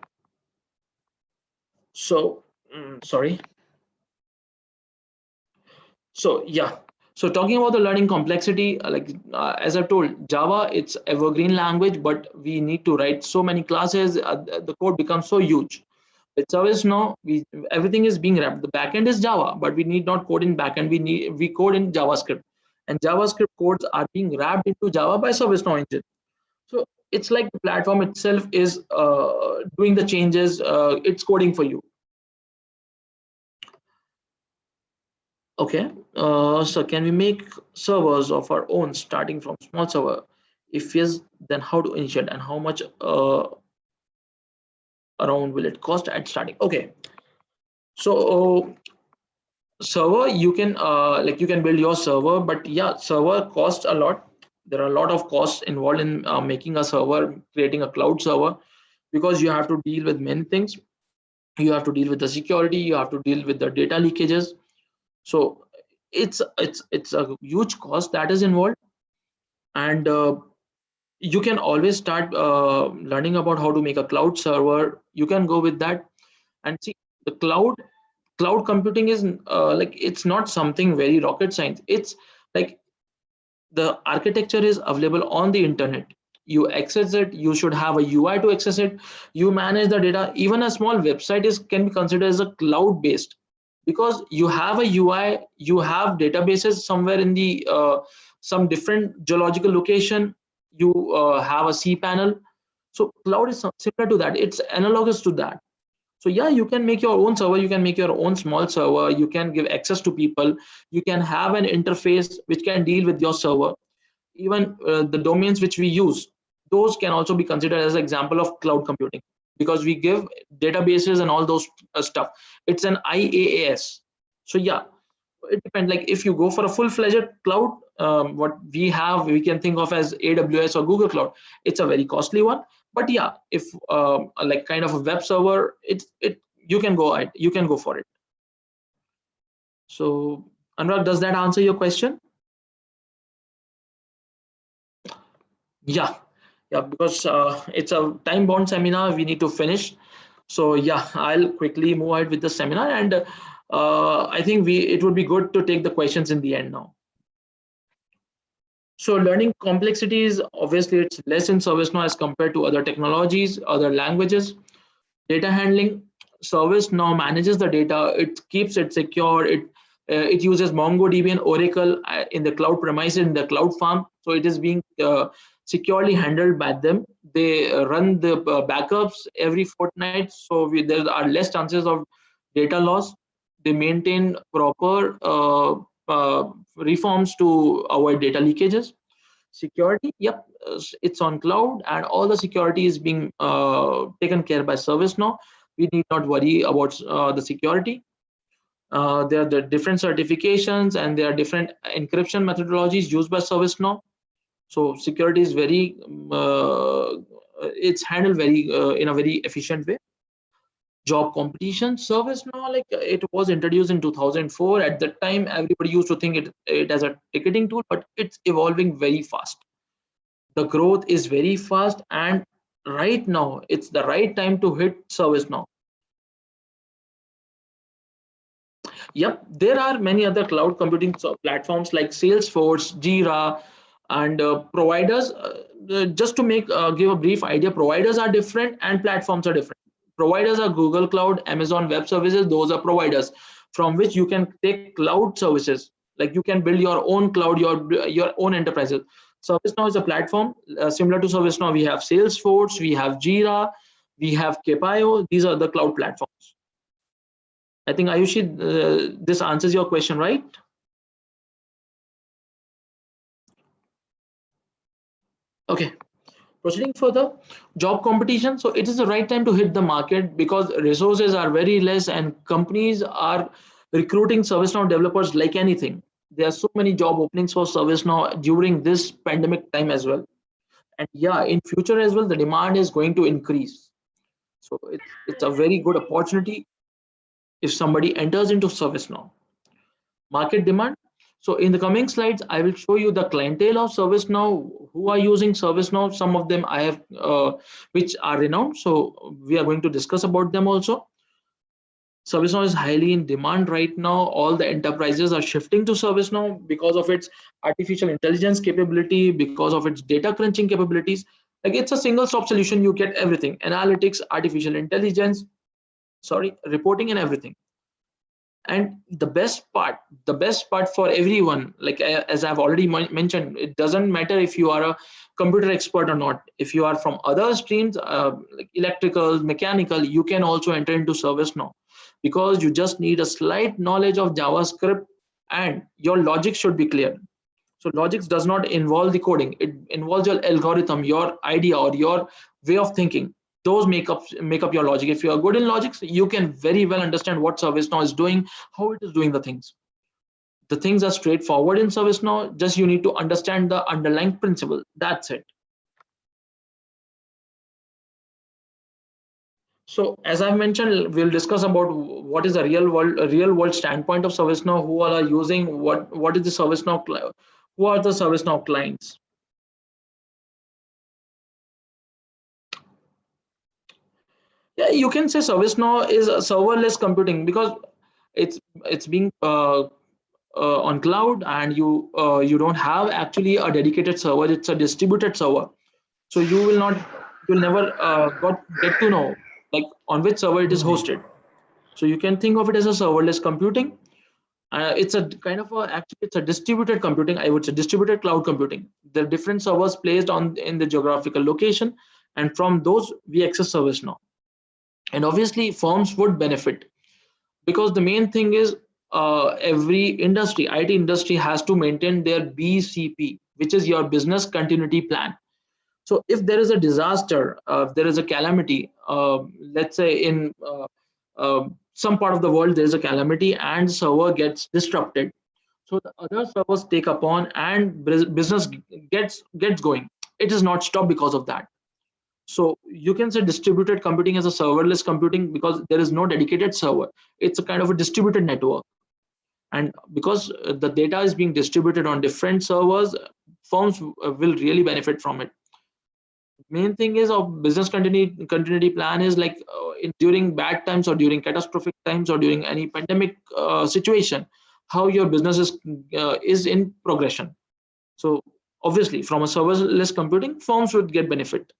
so sorry. So yeah, so talking about the learning complexity, as I've told, Java, it's evergreen language, but we need to write so many classes. The code becomes so huge. With ServiceNow, everything is being wrapped. The backend is Java, but we need not code in backend. We code in JavaScript, and JavaScript codes are being wrapped into Java by ServiceNow engine. So it's like the platform itself is doing the changes. It's coding for you. Okay, so can we make servers of our own starting from small server? If yes, then how to initiate and how much around will it cost at starting? Okay, so server, you can you can build your server, but yeah, server costs a lot. There are a lot of costs involved in making a server, creating a cloud server, because you have to deal with many things. You have to deal with the security, you have to deal with the data leakages. So it's a huge cost that is involved, and you can always start learning about how to make a cloud server. You can go with that and see the cloud computing is it's not something very rocket science. It's like the architecture is available on the internet. You access it, you should have a UI to access it, you manage the data. Even a small website can be considered as a cloud based, because you have a UI, you have databases somewhere in the some different geological location, you have a cPanel. So cloud is similar to that, it's analogous to that. So yeah, you can make your own server, you can make your own small server, you can give access to people, you can have an interface which can deal with your server. Even the domains which we use, those can also be considered as an example of cloud computing, because we give databases and all those stuff. It's an IaaS. So yeah, it depends. Like if you go for a full-fledged cloud, what we can think of as AWS or Google Cloud. It's a very costly one. But yeah, if like kind of a web server, you can go for it. So Anurag, does that answer your question? Yeah, because it's a time-bound seminar, we need to finish. So yeah, I'll quickly move ahead with the seminar, and I think it would be good to take the questions in the end now. So learning complexities, obviously it's less in ServiceNow as compared to other technologies, other languages. Data handling, ServiceNow manages the data, it keeps it secure, it uses MongoDB and Oracle in the cloud premises, in the cloud farm. So it is being securely handled by them. They run the backups every fortnight, so there are less chances of data loss. They maintain proper reforms to avoid data leakages. Security, yep, it's on cloud, and all the security is being taken care by ServiceNow. We need not worry about the security. There are the different certifications, and there are different encryption methodologies used by ServiceNow. So security is very it's handled very in a very efficient way. Job competition, ServiceNow, like it was introduced in 2004. At that time, everybody used to think it as a ticketing tool, but it's evolving very fast. The growth is very fast, and right now it's the right time to hit ServiceNow. Yep, there are many other cloud computing platforms like Salesforce, Jira, and providers. Just to give a brief idea, providers are different and platforms are different. Providers are Google Cloud, Amazon Web Services. Those are providers from which you can take cloud services. Like you can build your own cloud, your own enterprises. ServiceNow is a platform similar to ServiceNow. We have Salesforce, we have Jira, we have Kepio. These are the cloud platforms. I think Ayushi, this answers your question, right? Okay. Proceeding further, job competition. So it is the right time to hit the market because resources are very less and companies are recruiting ServiceNow developers like anything. There are so many job openings for ServiceNow during this pandemic time as well. And yeah, in future as well, the demand is going to increase. So it's a very good opportunity if somebody enters into ServiceNow. Market demand. So in the coming slides, I will show you the clientele of ServiceNow who are using ServiceNow. Some of them I have, which are renowned. So we are going to discuss about them also. ServiceNow is highly in demand right now. All the enterprises are shifting to ServiceNow because of its artificial intelligence capability, because of its data crunching capabilities. Like it's a single stop solution. You get everything: analytics, artificial intelligence, reporting, and everything. And the best part for everyone, like as I've already mentioned, it doesn't matter if you are a computer expert or not. If you are from other streams like electrical, mechanical, you can also enter into ServiceNow, because you just need a slight knowledge of JavaScript and your logic should be clear. So logic does not involve the coding, it involves your algorithm, your idea, or your way of thinking. Those make up your logic. If you are good in logics, you can very well understand what ServiceNow is doing, how it is doing the things. The things are straightforward in ServiceNow, just you need to understand the underlying principle. That's it. So as I mentioned, we'll discuss about what is the real world standpoint of ServiceNow, who are using what is the ServiceNow, who are the ServiceNow clients. Yeah, you can say ServiceNow is a serverless computing because it's being on cloud, and you don't have actually a dedicated server. It's a distributed server, so you'll never get to know like on which server it is hosted. So you can think of it as a serverless computing. It's a kind of actually it's a distributed computing. I would say distributed cloud computing. There are different servers placed in the geographical location, and from those we access ServiceNow. And obviously firms would benefit, because the main thing is every industry, IT industry, has to maintain their BCP, which is your business continuity plan. So if there is a disaster, if there is a calamity, let's say in some part of the world there is a calamity and server gets disrupted, so the other servers take upon and business gets going. It is not stopped because of that. So you can say distributed computing as a serverless computing, because there is no dedicated server. It's a kind of a distributed network. And because the data is being distributed on different servers, firms will really benefit from it. Main thing is of business continuity plan is like during bad times or during catastrophic times or during any pandemic situation, how your business is in progression. So obviously from a serverless computing, firms would get benefit.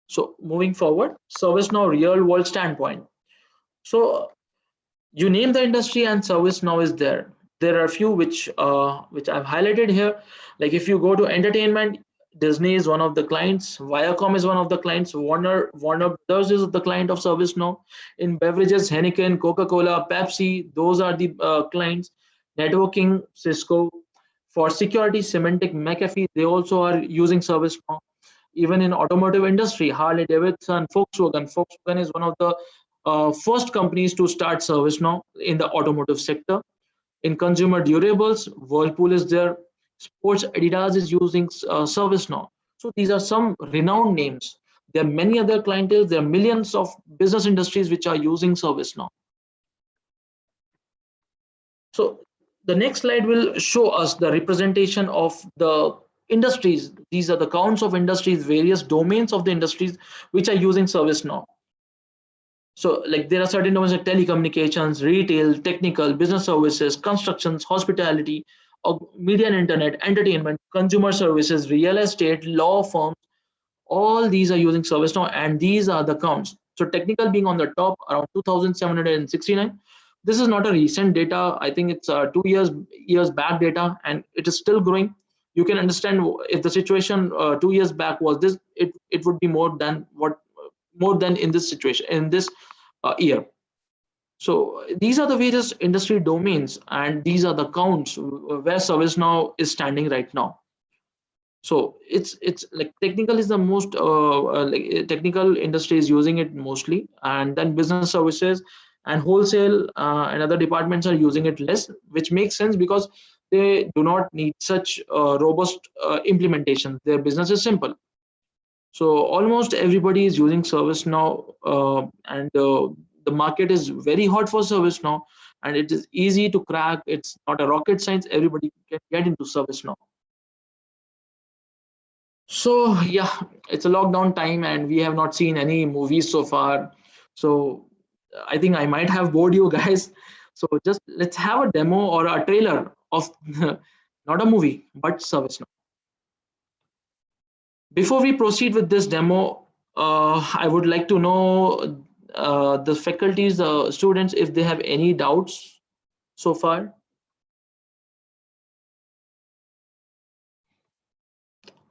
So moving forward, ServiceNow real world standpoint. So you name the industry and ServiceNow is there. There are a few which I've highlighted here. Like if you go to entertainment, Disney is one of the clients, Viacom is one of the clients, Warner Brothers is the client of ServiceNow. In beverages, Heineken, Coca-Cola, Pepsi, those are the clients. Networking, Cisco. For security, Symantec, McAfee, they also are using ServiceNow. Even in automotive industry, Harley Davidson, Volkswagen is one of the first companies to start ServiceNow in the automotive sector. In consumer durables, Whirlpool is there. Sports, Adidas is using ServiceNow. So these are some renowned names. There are many other clientele. There are millions of business industries which are using ServiceNow. So the next slide will show us the representation of the industries. These are the counts of industries, various domains of the industries which are using ServiceNow. So like there are certain domains like telecommunications, retail, technical, business services, constructions, hospitality, media and internet, entertainment, consumer services, real estate, law firms. All these are using ServiceNow, and these are the counts. So technical being on the top, around 2,769. This is not a recent data. I think it's 2 years back data, and it is still growing. You can understand if the situation 2 years back was this, it would be more than in this situation in this year. So these are the various industry domains, and these are the counts where ServiceNow is standing right now. So it's like technical is the most like technical industry is using it mostly, and then business services and wholesale and other departments are using it less, which makes sense because they do not need such robust implementation. Their business is simple. So almost everybody is using ServiceNow, and the market is very hot for ServiceNow, and it is easy to crack. It's not a rocket science. Everybody can get into ServiceNow. So yeah, it's a lockdown time, and we have not seen any movies so far. So I think I might have bored you guys. So just let's have a demo or a trailer of not a movie, but ServiceNow. Before we proceed with this demo, I would like to know the faculties, the students, if they have any doubts so far.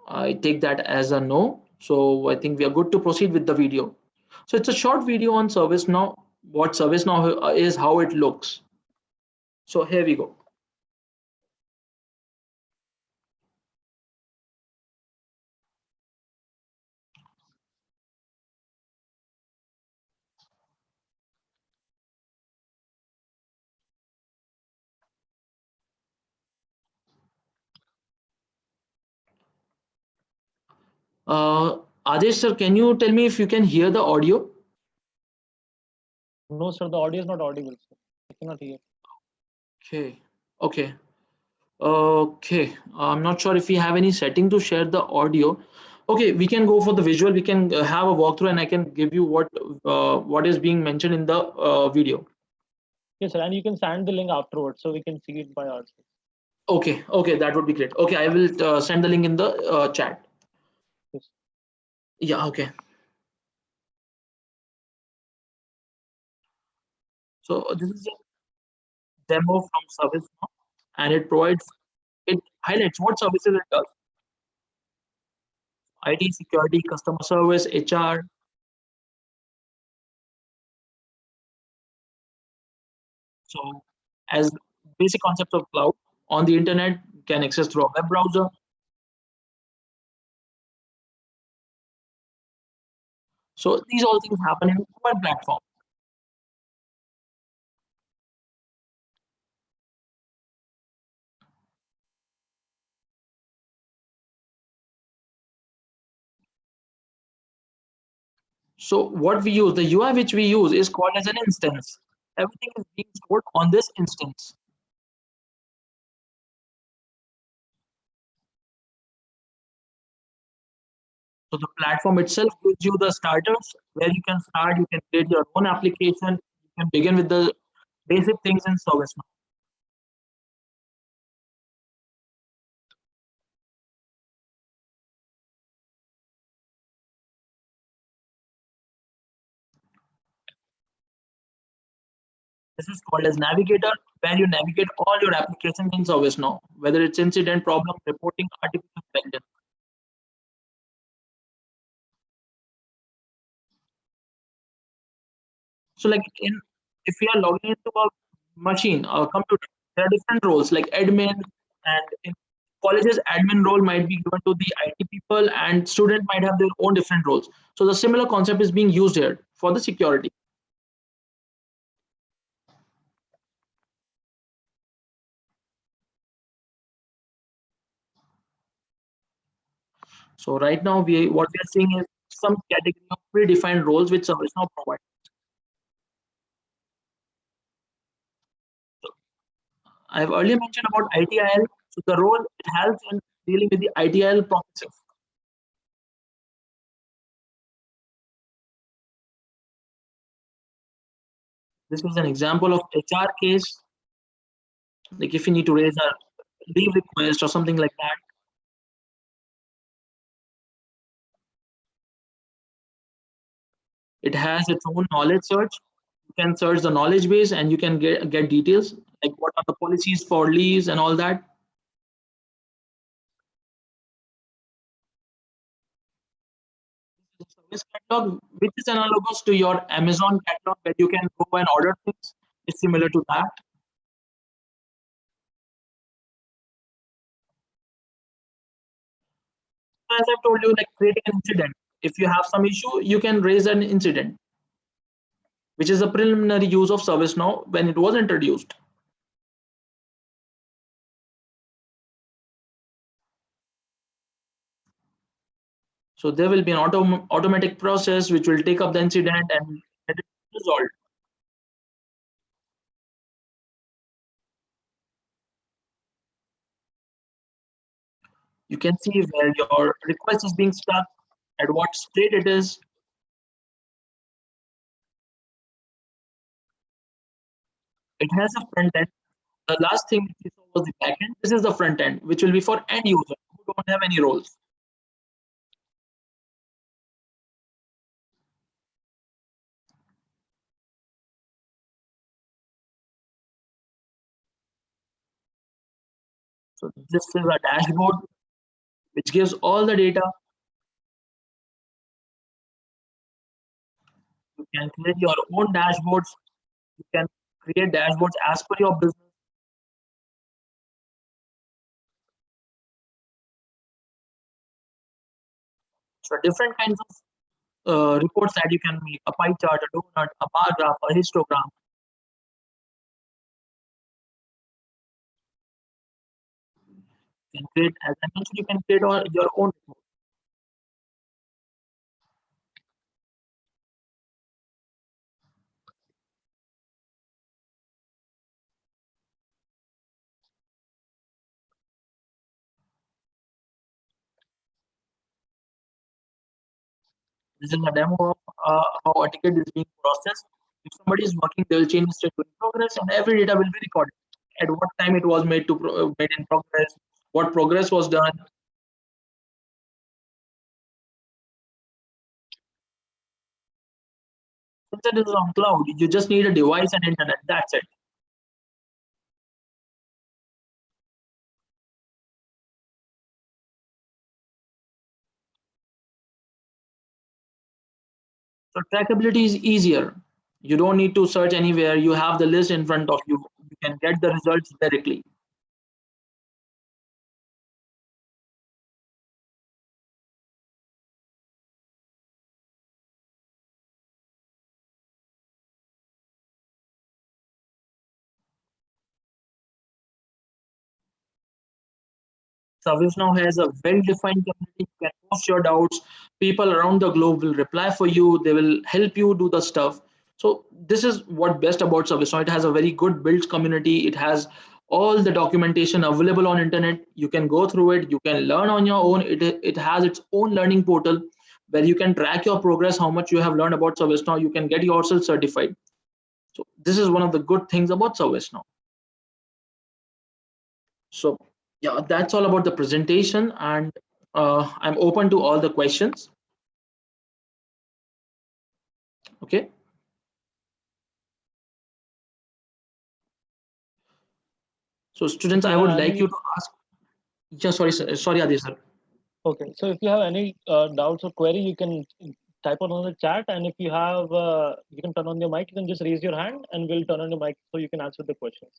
I take that as a no. So I think we are good to proceed with the video. So it's a short video on ServiceNow, what ServiceNow is, how it looks. So here we go. Adesh sir, can you tell me if you can hear the audio? No, sir, the audio is not audible. Sir. I cannot hear. Okay. I'm not sure if we have any setting to share the audio. Okay, we can go for the visual. We can have a walkthrough, and I can give you what is being mentioned in the video. Yes, sir, and you can send the link afterwards so we can see it by ourselves. Okay, that would be great. Okay, I will send the link in the chat. Yes. Yeah, okay. So this is a demo from ServiceNow, and it highlights what services it does: IT, security, customer service, HR. So as basic concepts of cloud, on the internet, can access through a web browser. So these all things happen in one platform. So what we use, the UI which we use is called as an instance. Everything is being stored on this instance. So the platform itself gives you the starters where you can start, you can create your own application, you can begin with the basic things in ServiceNow. This is called as Navigator, where you navigate all your applications in ServiceNow, whether it's incident, problem, reporting, artificial intelligence. So like if we are logging into a machine or computer, there are different roles like admin, and in colleges, admin role might be given to the IT people and student might have their own different roles. So the similar concept is being used here for the security. So right now what we are seeing is some category of predefined roles which ServiceNow provides. So I've earlier mentioned about ITIL. So the role it helps in dealing with the ITIL processes. This is an example of HR case, like if you need to raise a leave request or something like that. It has its own knowledge search. You can search the knowledge base and you can get details like what are the policies for leaves and all that. The service catalog, which is analogous to your Amazon catalog where you can go and order things, is similar to that. As I've told you, like creating an incident. If you have some issue, you can raise an incident, which is a preliminary use of ServiceNow when it was introduced. So there will be an automatic process which will take up the incident and get it resolved. You can see where your request is being stuck, at what state it is. It has a front end. The last thing we saw was the back end. This is the front end, which will be for end user who don't have any roles. So this is a dashboard which gives all the data. You can create your own dashboards. You can create dashboards as per your business. So different kinds of reports that you can make: a pie chart, a donut, a bar graph, a histogram. You can create, as I mentioned, you can create your own report. This is a demo of how a ticket is being processed. If somebody is working, they will change the state to in progress, and every data will be recorded. At what time it was made made in progress, what progress was done. Since it is on cloud, you just need a device and internet. That's it. So trackability is easier. You don't need to search anywhere. You have the list in front of you. You can get the results directly. ServiceNow has a well-defined community. You can post your doubts. People around the globe will reply for you. They will help you do the stuff. So this is what best about ServiceNow. It has a very good built community. It has all the documentation available on internet. You can go through it. You can learn on your own. It has its own learning portal where you can track your progress, how much you have learned about ServiceNow. You can get yourself certified. So this is one of the good things about ServiceNow. So yeah, that's all about the presentation, and I'm open to all the questions. Okay. So students, I would like you to ask. Yeah, sorry, Adi sir. Okay, so if you have any doubts or query, you can type on the chat, and if you have, you can turn on your mic. You can just raise your hand, and we'll turn on your mic so you can answer the questions.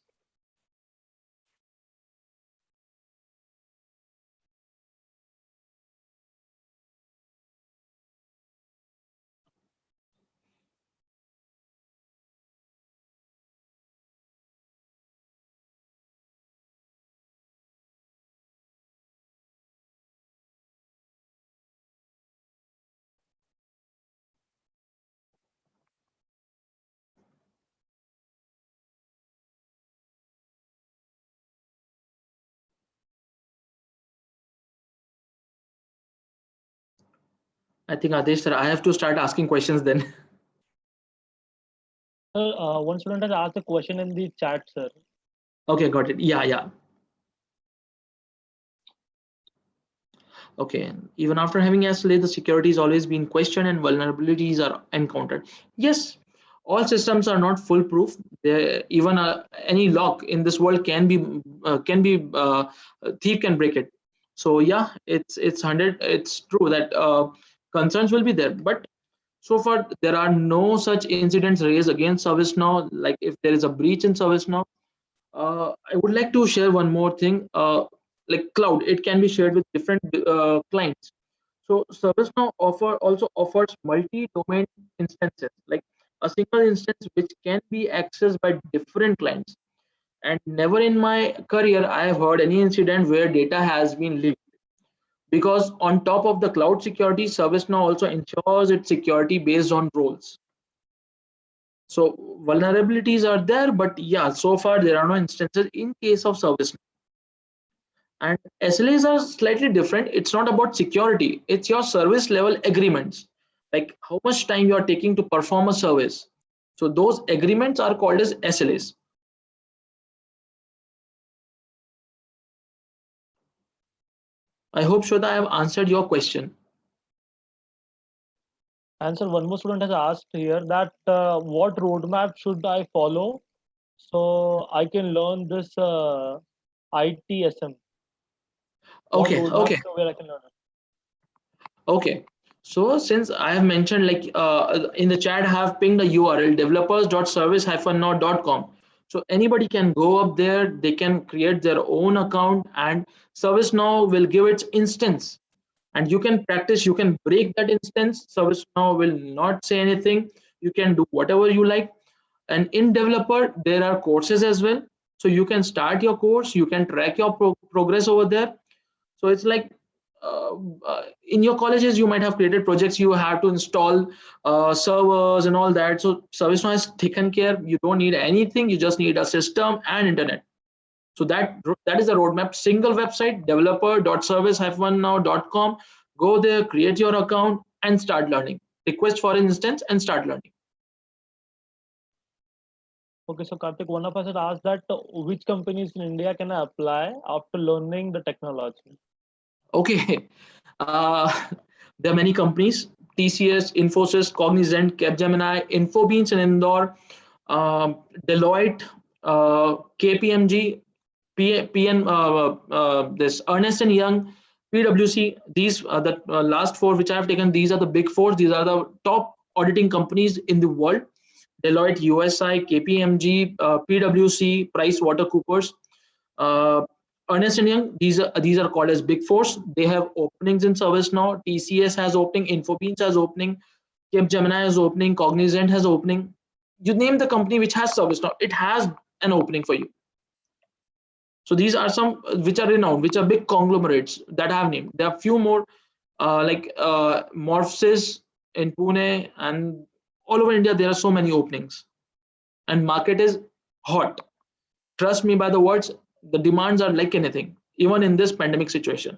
I think Adesh sir, I have to start asking questions then. Sir, one student has asked a question in the chat, sir. Okay, got it. Yeah. Okay. Even after having SLA, the security is always being questioned and vulnerabilities are encountered. Yes, all systems are not foolproof. Even any lock in this world can be a thief can break it. So yeah, it's 100. It's true that concerns will be there, but so far there are no such incidents raised against ServiceNow. Like if there is a breach in ServiceNow, I would like to share one more thing. Like cloud, it can be shared with different clients. So ServiceNow also offers multi-domain instances, like a single instance which can be accessed by different clients. And never in my career I have heard any incident where data has been leaked. Because on top of the cloud security, ServiceNow also ensures its security based on roles. So vulnerabilities are there, but yeah, so far there are no instances in case of ServiceNow. And SLAs are slightly different. It's not about security, it's your service level agreements, like how much time you are taking to perform a service. So those agreements are called as SLAs. I hope, Shweta, I have answered your question. And sir, one more student has asked here that what roadmap should I follow so I can learn this ITSM? Okay. Where I can learn it? Okay. So since I have mentioned, like in the chat, I have pinged the URL developers.service-now.com. So anybody can go up there, they can create their own account, and ServiceNow will give its instance. And you can practice, you can break that instance. ServiceNow will not say anything. You can do whatever you like. And in developer, there are courses as well. So you can start your course, you can track your progress over there. So it's like in your colleges, you might have created projects, you have to install servers and all that. So ServiceNow has taken care. You don't need anything. You just need a system and internet. So that is the roadmap. Single website, developer.service-now.com. Go there, create your account, and start learning. Request for an instance and start learning. Okay, so Karthik, one of us had asked that which companies in India can I apply after learning the technology? Okay, there are many companies: TCS, Infosys, Cognizant, Capgemini, Infobeans in Indore, Deloitte, KPMG, this Ernest and Young, PwC. These are the last four which I have taken. These are the big four. These are the top auditing companies in the world. Deloitte, USI, KPMG, PwC, PricewaterhouseCoopers, Ernst & Young. These are called as Big Fours. They have openings in ServiceNow. TCS has opening. Infobeams has opening. Capgemini has opening. Cognizant has opening. You name the company which has ServiceNow, it has an opening for you. So these are some which are renowned, which are big conglomerates that I have named. There are few more like Morphsys in Pune, and all over India there are so many openings, and market is hot. Trust me by the words, the demands are like anything, even in this pandemic situation.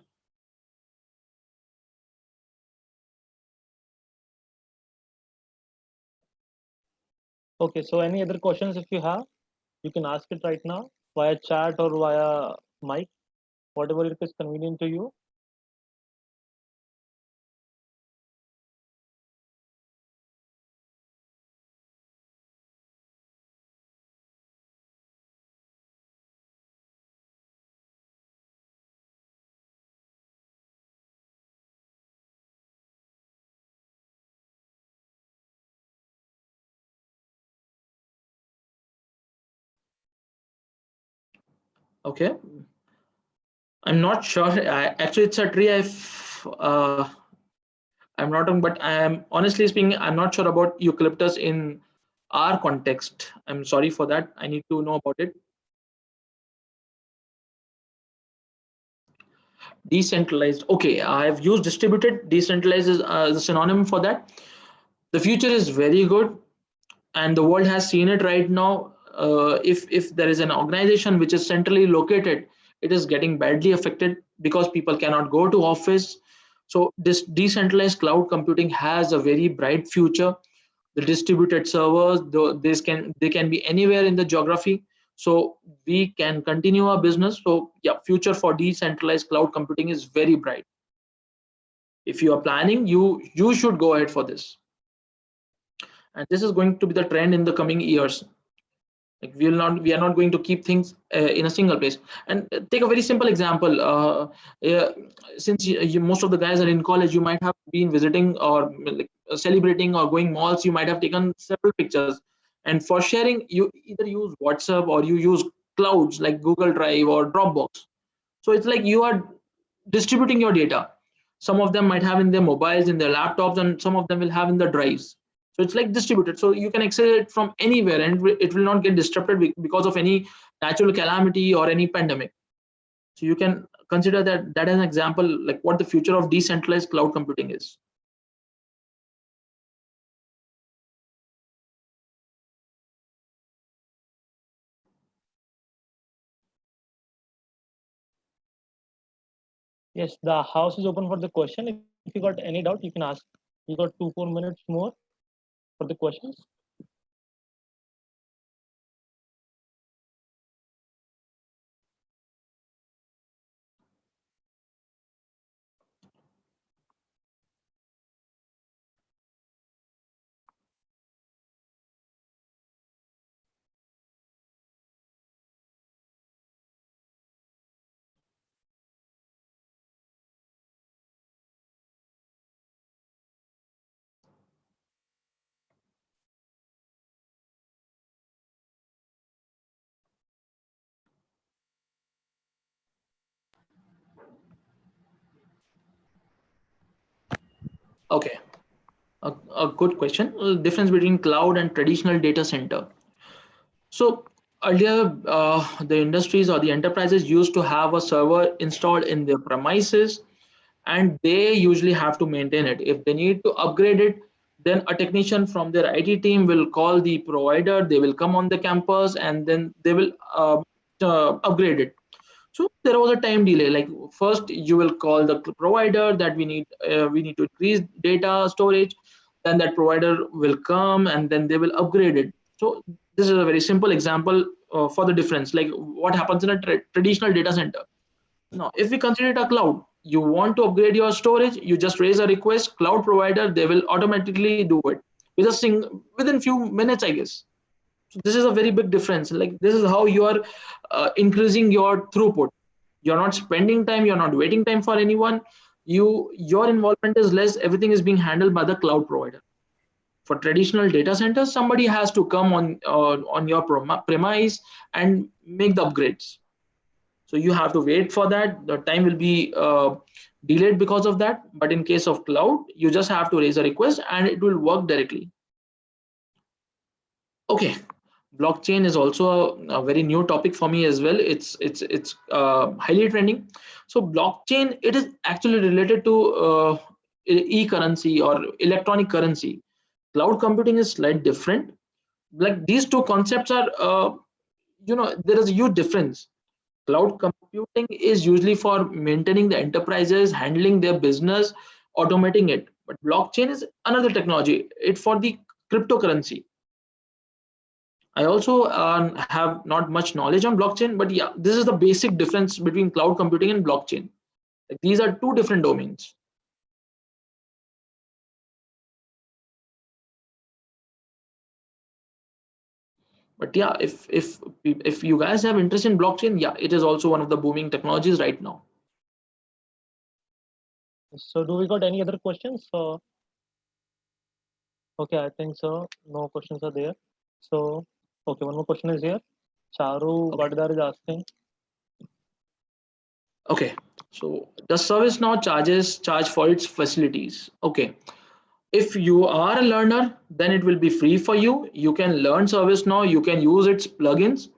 Okay, so any other questions if you have, you can ask it right now via chat or via mic, whatever it is convenient to you. Okay, I'm not sure. Actually, it's a tree. I'm not on, but I am honestly speaking, I'm not sure about eucalyptus in our context. I'm sorry for that. I need to know about it. Decentralized. Okay, I have used distributed. Decentralized is the synonym for that. The future is very good, and the world has seen it right now. If there is an organization which is centrally located, it is getting badly affected because people cannot go to office. So this decentralized cloud computing has a very bright future. The distributed servers, they can be anywhere in the geography, so we can continue our business. So yeah, future for decentralized cloud computing is very bright. If you are planning, you should go ahead for this, and this is going to be the trend in the coming years. Like we are not going to keep things in a single place. And take a very simple example. Since most of the guys are in college, you might have been visiting or like celebrating or going malls, you might have taken several pictures, and for sharing you either use WhatsApp or you use clouds like Google Drive or Dropbox. So it's like you are distributing your data. Some of them might have in their mobiles, in their laptops, and some of them will have in the drives. So it's like distributed. So you can access it from anywhere, and it will not get disrupted because of any natural calamity or any pandemic. So you can consider that as an example, like what the future of decentralized cloud computing is. Yes, the house is open for the question. If you got any doubt, you can ask. You got 2-4 minutes more for the questions. Okay, a good question. Difference between cloud and traditional data center. So earlier, the industries or the enterprises used to have a server installed in their premises, and they usually have to maintain it. If they need to upgrade it, then a technician from their IT team will call the provider. They will come on the campus, and then they will upgrade it. So there was a time delay. Like first, you will call the provider that we need to increase data storage. Then that provider will come, and then they will upgrade it. So this is a very simple example for the difference. Like what happens in a traditional data center. Now, if we consider it a cloud, you want to upgrade your storage, you just raise a request, cloud provider, they will automatically do it within few minutes, I guess. So this is a very big difference. Like this is how you are increasing your throughput. You're not spending time, you're not waiting time for anyone. Your involvement is less. Everything is being handled by the cloud provider. For traditional data centers, somebody has to come on your premise and make the upgrades. So you have to wait for that. The time will be delayed because of that. But in case of cloud, you just have to raise a request and it will work directly. Okay, blockchain is also a very new topic for me as well. It's highly trending. So blockchain, it is actually related to e-currency or electronic currency. Cloud computing is slightly different. Like these two concepts are there is a huge difference. Cloud computing is usually for maintaining the enterprises, handling their business, automating it. But blockchain is another technology. It's for the cryptocurrency. I also have not much knowledge on blockchain, but yeah, this is the basic difference between cloud computing and blockchain. Like, these are two different domains. But yeah, if you guys have interest in blockchain, yeah, it is also one of the booming technologies right now. So do we got any other questions? Okay, I think so. No questions are there. So okay, one more question is here. Charu Badadar is asking. Okay, so the ServiceNow charge for its facilities. Okay, if you are a learner, then it will be free for you. You can learn ServiceNow, you can use its plugins.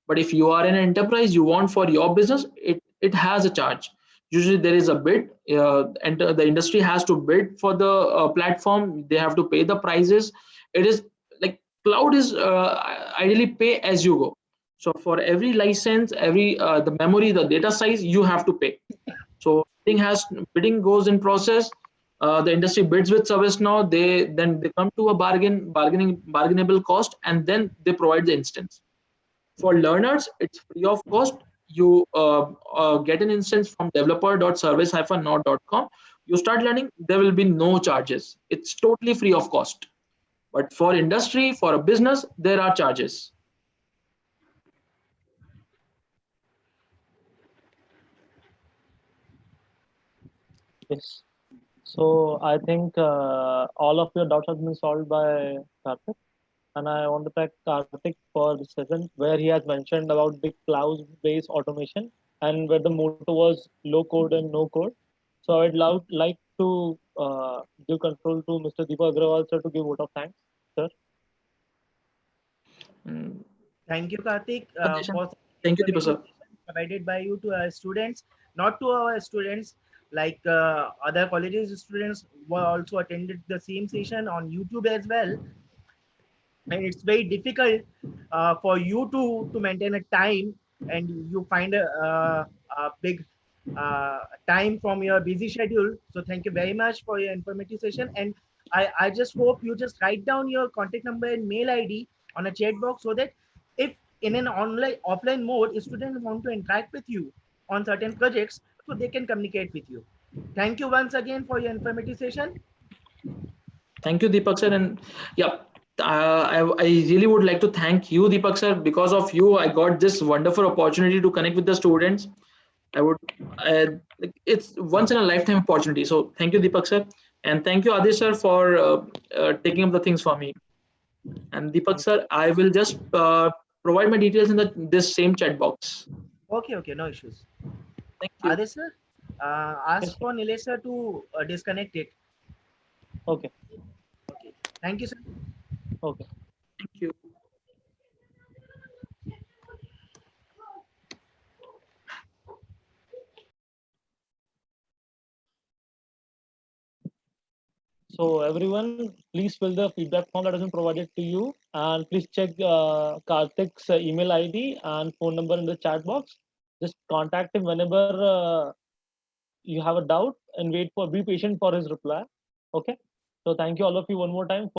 But if you are an enterprise, you want for your business, it has a charge. Usually there is a bid, and the industry has to bid for the platform. They have to pay the prices. It is like cloud is ideally pay as you go. So for every license, every the memory, the data size, you have to pay. So bidding goes in process. The industry bids with ServiceNow. They come to a bargainable cost, and then they provide the instance. For learners, it's free of cost. You get an instance from developer.service-now.com. You start learning, there will be no charges. It's totally free of cost. But for industry, for a business, there are charges. Yes. So I think all of your doubts have been solved by Karthik. And I want to thank Karthik for this session where he has mentioned about the cloud-based automation and where the motto was low code and no code. So I'd like to give control to Mr. Deepak Agrawal sir to give vote of thanks, sir. Thank you, Karthik, for Thank you, Deepak sir. provided by you to our students, not to our students, like other colleges students were also attended the same session on YouTube as well. And it's very difficult for you to maintain a time, and you find a big time from your busy schedule. So thank you very much for your informative session, and I just hope you just write down your contact number and mail ID on a chat box, so that if in an offline mode students want to interact with you on certain projects, so they can communicate with you. Thank you once again for your informative session. Thank you, Deepak sir. And yeah, I really would like to thank you, Deepak sir. Because of you, I got this wonderful opportunity to connect with the students. It's once in a lifetime opportunity. So thank you, Deepak sir. And thank you, Adish sir, for taking up the things for me. And Deepak sir, I will just provide my details in this same chat box. Okay, no issues. Thank you. Adish sir, ask for Nilesh sir to disconnect it. Okay. Thank you, sir. Okay. Thank you. So everyone, please fill the feedback form that has been provided to you, and please check Karthik's email ID and phone number in the chat box. Just contact him whenever you have a doubt, and be patient for his reply. Okay. So thank you all of you one more time.